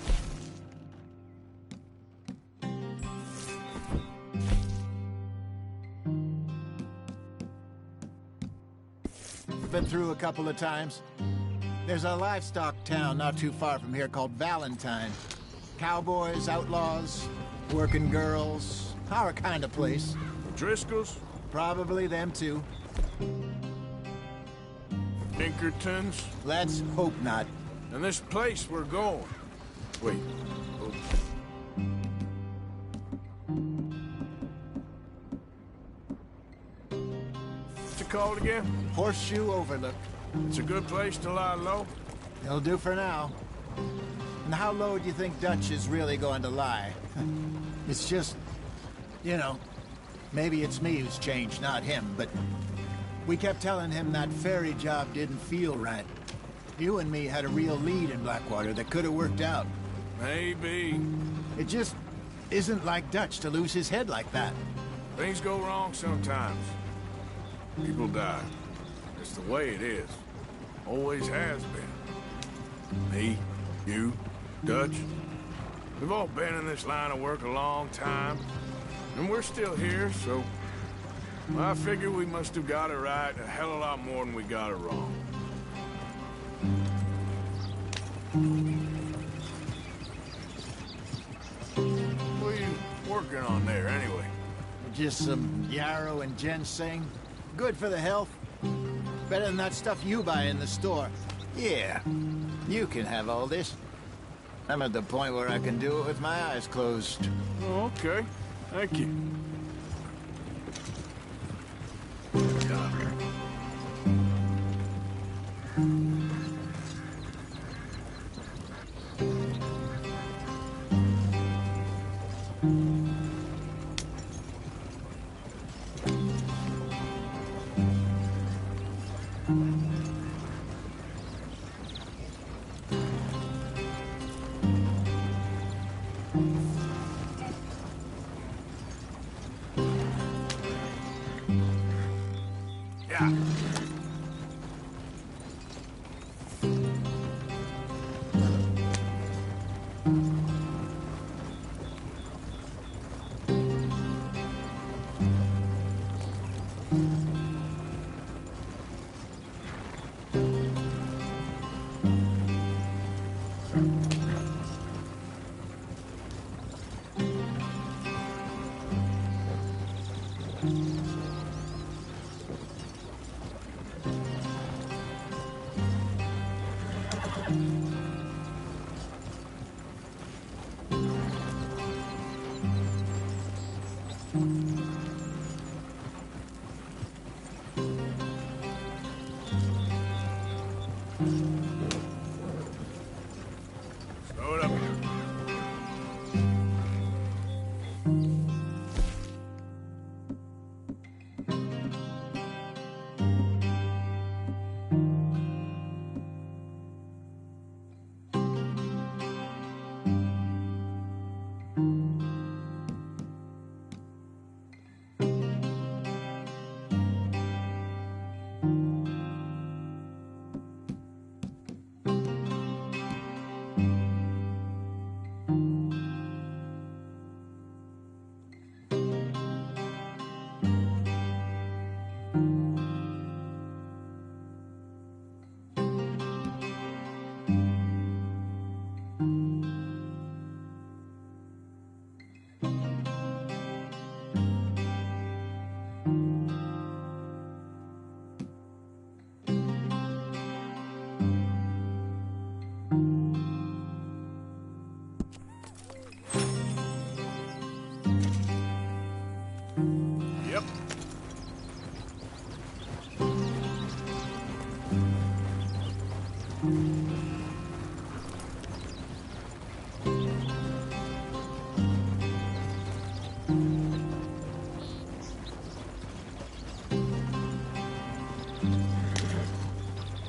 Been through a couple of times. There's a livestock town not too far from here called Valentine. Cowboys, outlaws, working girls, our kind of place. Driscolls? Probably them too. Pinkertons? Let's hope not. And this place we're going. Wait. Oh. What's it called again? Horseshoe Overlook. It's a good place to lie low? It'll do for now. And how low do you think Dutch is really going to lie? It's just, you know, maybe it's me who's changed, not him, but we kept telling him that ferry job didn't feel right. You and me had a real lead in Blackwater that could have worked out. Maybe. It just isn't like Dutch to lose his head like that. Things go wrong sometimes. People die. It's the way it is. Always has been. Me, you, Dutch. We've all been in this line of work a long time. And we're still here, so... I figure we must have got it right a hell of a lot more than we got it wrong. What are you working on there, anyway? Just some yarrow and ginseng. Good for the health. Better than that stuff you buy in the store. Yeah, you can have all this. I'm at the point where I can do it with my eyes closed. Oh, okay. Thank you.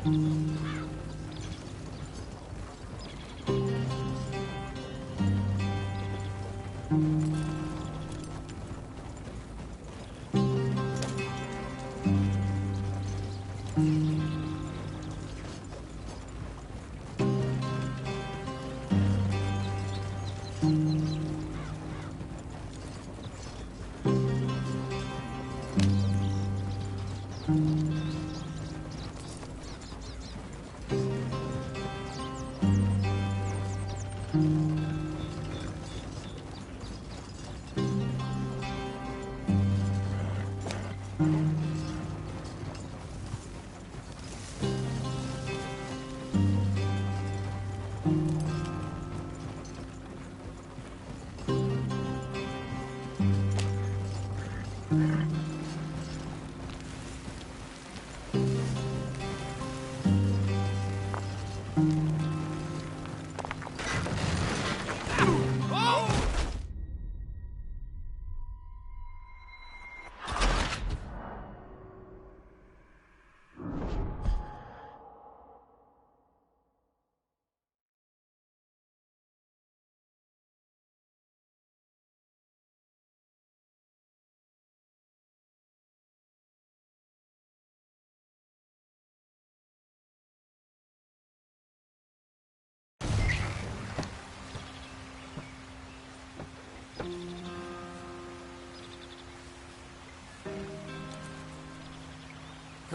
Can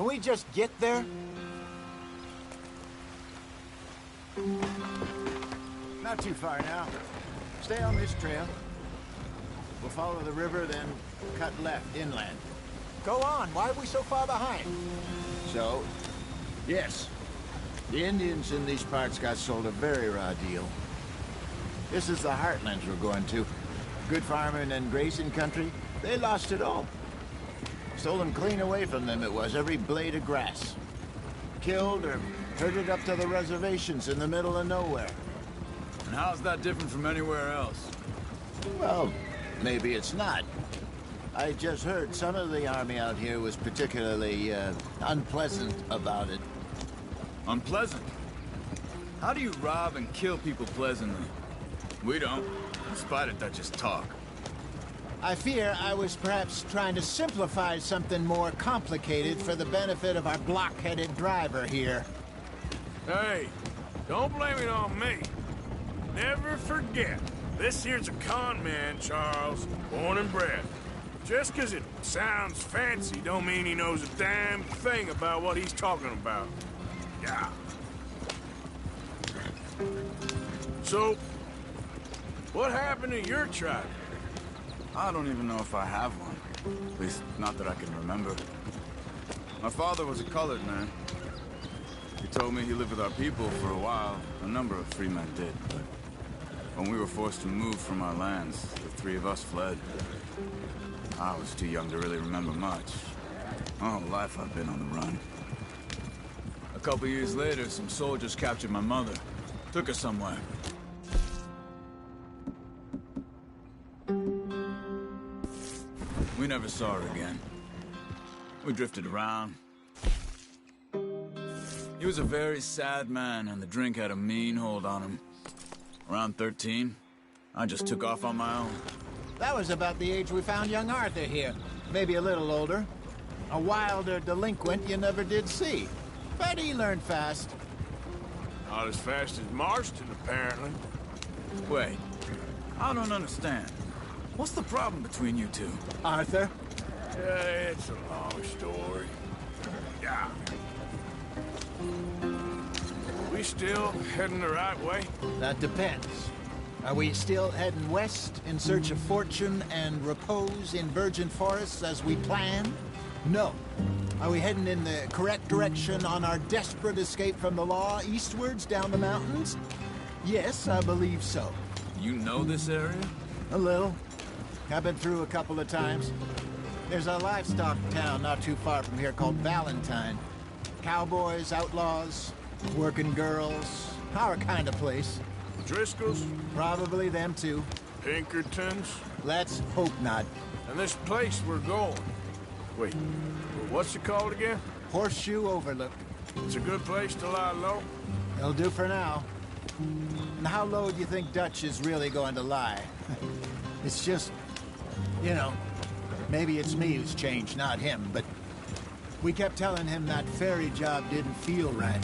we just get there? Not too far now. Stay on this trail. We'll follow the river, then cut left inland. Go on. Why are we so far behind? So, yes. The Indians in these parts got sold a very raw deal. This is the heartlands we're going to. Good farming and grazing country. They lost it all. Stolen clean away from them it was, every blade of grass. Killed or herded up to the reservations in the middle of nowhere. And how's that different from anywhere else? Well, maybe it's not. I just heard some of the army out here was particularly, unpleasant about it. Unpleasant? How do you rob and kill people pleasantly? We don't. Despite it, that's just talk. I fear I was perhaps trying to simplify something more complicated for the benefit of our block-headed driver here. Hey, don't blame it on me. Never forget, this here's a con man, Charles, born and bred. Just 'cause it sounds fancy don't mean he knows a damn thing about what he's talking about. Yeah. So, what happened to your tribe? I don't even know if I have one. At least, not that I can remember. My father was a colored man. He told me he lived with our people for a while. A number of free men did, but when we were forced to move from our lands, the three of us fled. I was too young to really remember much. My whole life I've been on the run. A couple years later, some soldiers captured my mother. Took her somewhere. We never saw her again. We drifted around. He was a very sad man, and the drink had a mean hold on him. Around 13, I just took off on my own. That was about the age we found young Arthur here. Maybe a little older. A wilder delinquent you never did see. But he learned fast. Not as fast as Marston, apparently. Wait, I don't understand. What's the problem between you two? Arthur? Yeah, it's a long story. Yeah. We still heading the right way? That depends. Are we still heading west in search of fortune and repose in virgin forests as we planned? No. Are we heading in the correct direction on our desperate escape from the law eastwards down the mountains? Yes, I believe so. You know this area? A little. I've been through a couple of times. There's a livestock town not too far from here called Valentine. Cowboys, outlaws, working girls, our kind of place. Driscolls? Probably them too. Pinkertons? Let's hope not. And this place we're going. Wait, what's it called again? Horseshoe Overlook. It's a good place to lie low. It'll do for now. And how low do you think Dutch is really going to lie? It's just, you know, maybe it's me who's changed, not him, but we kept telling him that ferry job didn't feel right.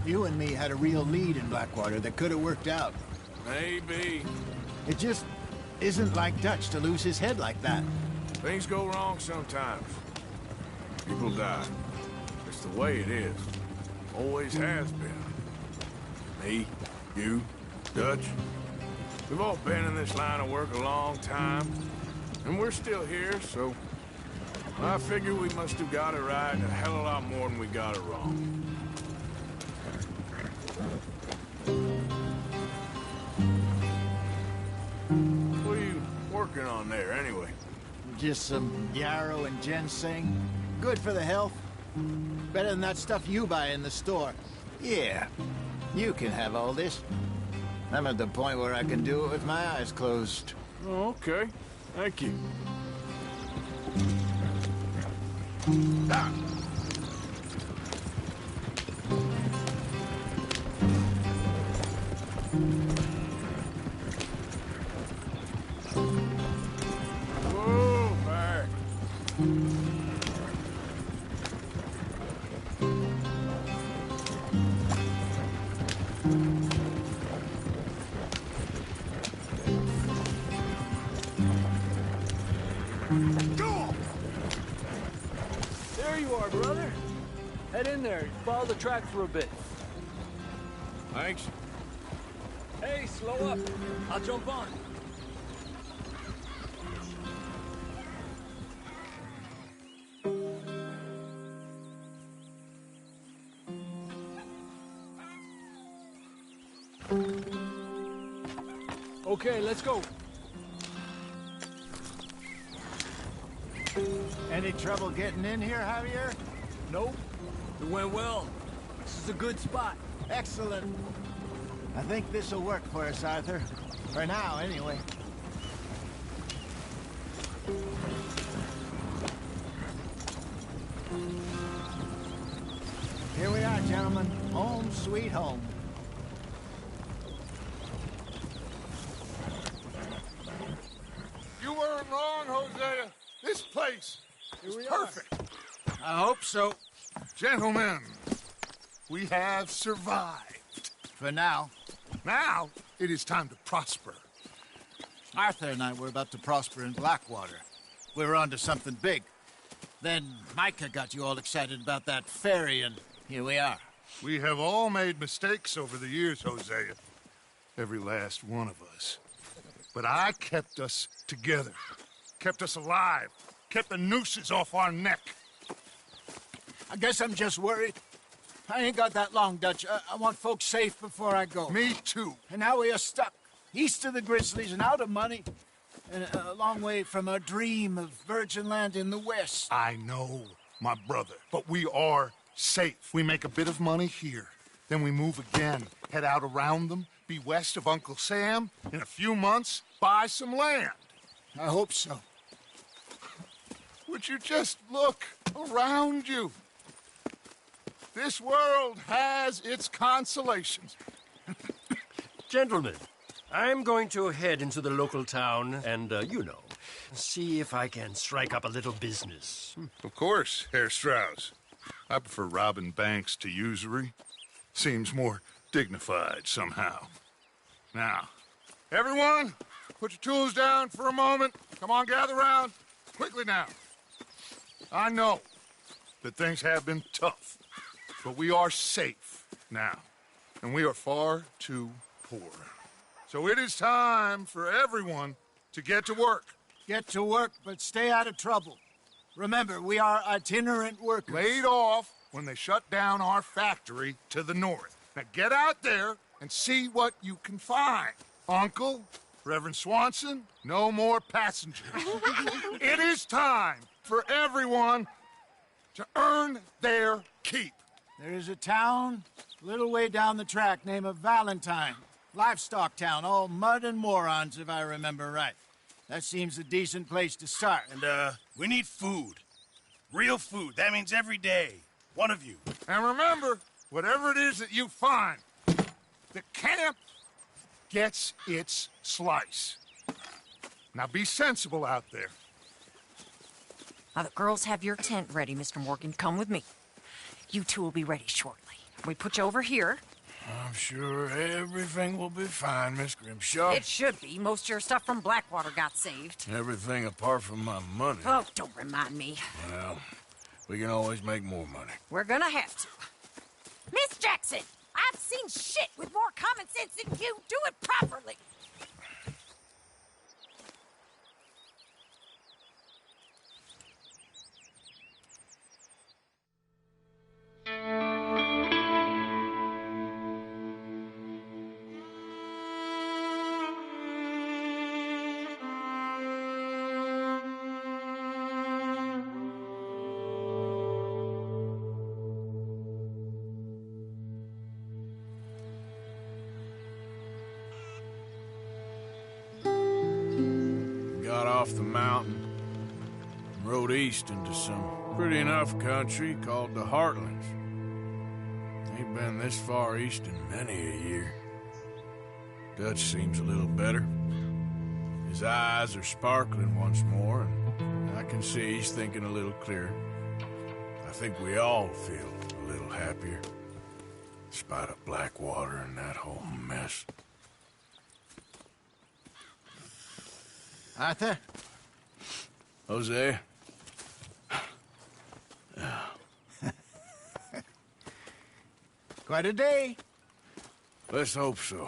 You and me had a real lead in Blackwater that could have worked out. Maybe. It just isn't like Dutch to lose his head like that. Things go wrong sometimes. People die. It's the way it is. Always has been. Me, you, Dutch. We've all been in this line of work a long time. And we're still here, so... I figure we must have got it right a hell of a lot more than we got it wrong. What are you working on there, anyway? Just some yarrow and ginseng. Good for the health. Better than that stuff you buy in the store. Yeah, you can have all this. I'm at the point where I can do it with my eyes closed. Oh, okay. Thank you. Ah. Whoa, back. There you are, brother. Head in there. Follow the track for a bit. Thanks. Hey, slow up. I'll jump on. Okay, let's go. Any trouble getting in here, Javier? Nope. It went well. This is a good spot. Excellent. I think this'll work for us, Arthur. For now, anyway. Here we are, gentlemen. Home sweet home. You weren't wrong, Hosea. This place is perfect. I hope so. Gentlemen, we have survived. For now. Now, it is time to prosper. Arthur and I were about to prosper in Blackwater. We were onto something big. Then Micah got you all excited about that ferry, and here we are. We have all made mistakes over the years, Hosea. Every last one of us. But I kept us together. Kept us alive. Kept the nooses off our neck. I guess I'm just worried. I ain't got that long, Dutch. I want folks safe before I go. Me too. And now we are stuck, east of the Grizzlies and out of money, and a long way from our dream of virgin land in the west. I know, my brother, but we are safe. We make a bit of money here, then we move again, head out around them, be west of Uncle Sam, in a few months, buy some land. I hope so. Would you just look around you? This world has its consolations. Gentlemen, I'm going to head into the local town and, see if I can strike up a little business. Of course, Herr Strauss. I prefer robbing banks to usury. Seems more dignified somehow. Now, everyone, put your tools down for a moment. Come on, gather round. Quickly now. I know that things have been tough, but we are safe now, and we are far too poor. So it is time for everyone to get to work. Get to work, but stay out of trouble. Remember, we are itinerant workers. Laid off when they shut down our factory to the north. Now get out there and see what you can find. Uncle, Reverend Swanson, no more passengers. It is time for everyone to earn their keep. There is a town a little way down the track named Valentine. Livestock town, all mud and morons, if I remember right. That seems a decent place to start. And, we need food. Real food. That means every day. One of you. And remember, whatever it is that you find, the camp gets its slice. Now be sensible out there. Now the girls have your tent ready, Mr. Morgan. Come with me. You two will be ready shortly. We put you over here. I'm sure everything will be fine, Miss Grimshaw. It should be. Most of your stuff from Blackwater got saved. Everything apart from my money. Oh, don't remind me. Well, we can always make more money. We're gonna have to. Miss Jackson, I've seen shit with more common sense than you. Do it properly. Got off the mountain and rode east into some pretty enough country called the Heartlands. Ain't been this far east in many a year. Dutch seems a little better. His eyes are sparkling once more, and I can see he's thinking a little clearer. I think we all feel a little happier, in spite of Blackwater and that whole mess. Arthur? Hosea? Quite a day. Let's hope so.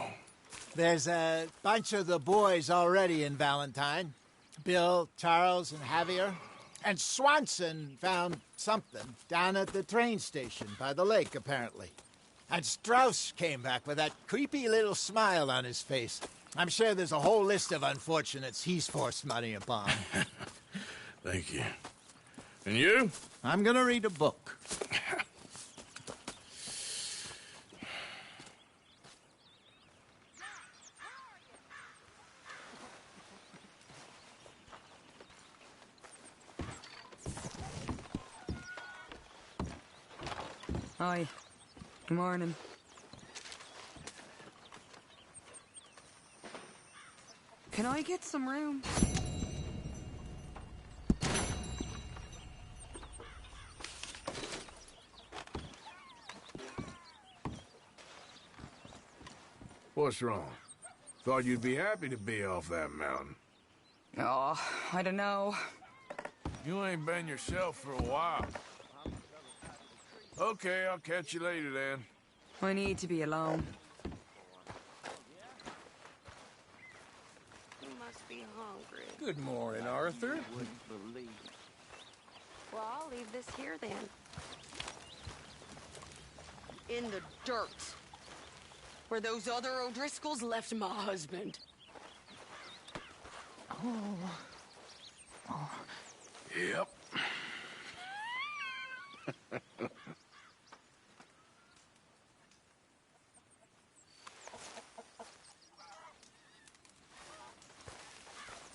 There's a bunch of the boys already in Valentine. Bill, Charles, and Javier. And Swanson found something down at the train station by the lake, apparently. And Strauss came back with that creepy little smile on his face. I'm sure there's a whole list of unfortunates he's forced money upon. Thank you. And you? I'm gonna read a book. Hi. Good morning. Can I get some room? What's wrong? Thought you'd be happy to be off that mountain. Oh, I don't know. You ain't been yourself for a while. Okay, I'll catch you later then. I need to be alone. You must be hungry. Good morning, Arthur. Wouldn't believe. Well, I'll leave this here then. In the dirt. Where those other O'Driscolls left my husband. Yep.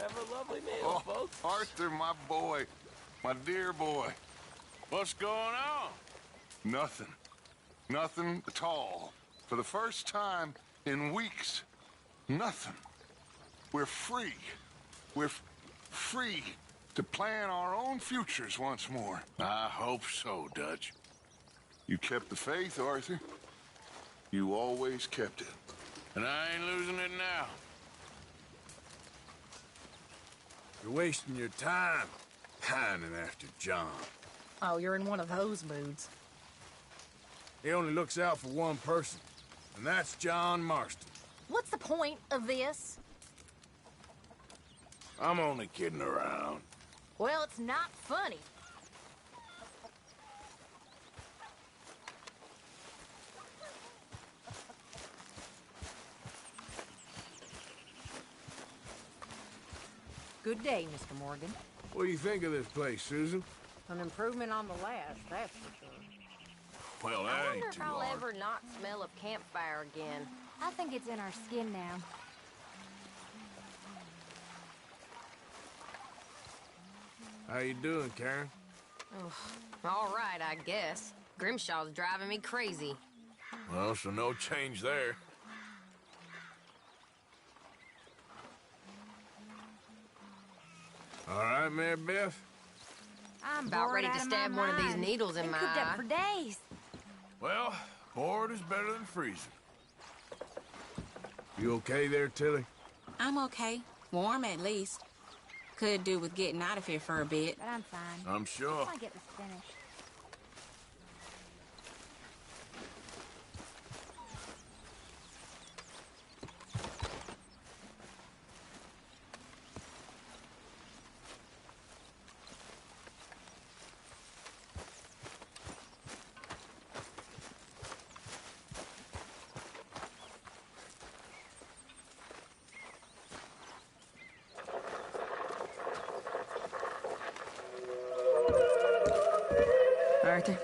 Have a lovely meal, folks. Arthur, my boy. My dear boy. What's going on? Nothing. Nothing at all. For the first time in weeks, nothing. We're free. We're free to plan our own futures once more. I hope so, Dutch. You kept the faith, Arthur. You always kept it. And I ain't losing it now. You're wasting your time pining after John. Oh, you're in one of those moods. He only looks out for one person, and that's John Marston. What's the point of this? I'm only kidding around. Well, it's not funny. Good day, Mr. Morgan. What do you think of this place, Susan? An improvement on the last, that's for sure. Well, I that wonder ain't if too I'll hard. ever not smell of campfire again. I think it's in our skin now. How you doing, Karen? All right, I guess. Grimshaw's driving me crazy. Well, so no change there. All right, Mary Beth? I'm About bored ready to out of stab my one of these mind. needles in Been my cooped eye. up for days. Well, bored is better than freezing. You okay there, Tilly? I'm okay. Warm, at least. Could do with getting out of here for a bit. But I'm fine. I'm sure. I want to get this finished. Arthur?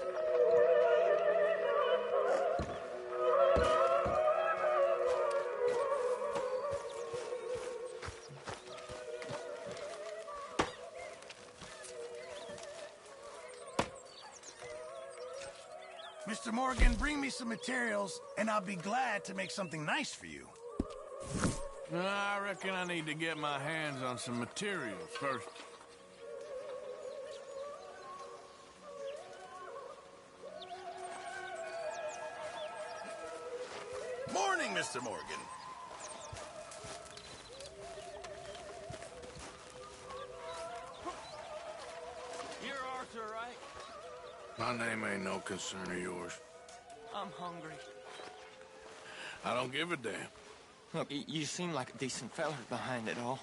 Mr. Morgan, bring me some materials, and I'll be glad to make something nice for you. I reckon I need to get my hands on some materials first. Morning, Mr. Morgan. You're Arthur, right? My name ain't no concern of yours. I'm hungry. I don't give a damn. Look, you seem like a decent fella behind it all.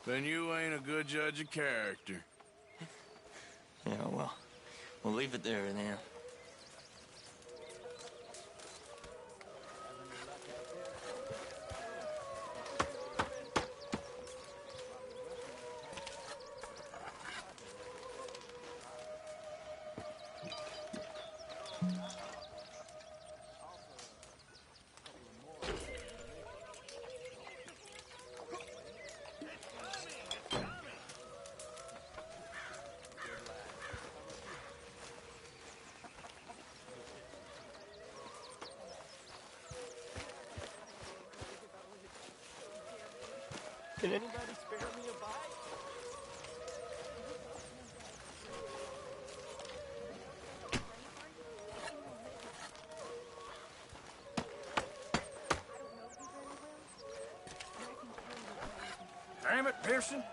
Then you ain't a good judge of character. Yeah, well, we'll leave it there then. Can anybody spare me a bite? Damn it, Pearson.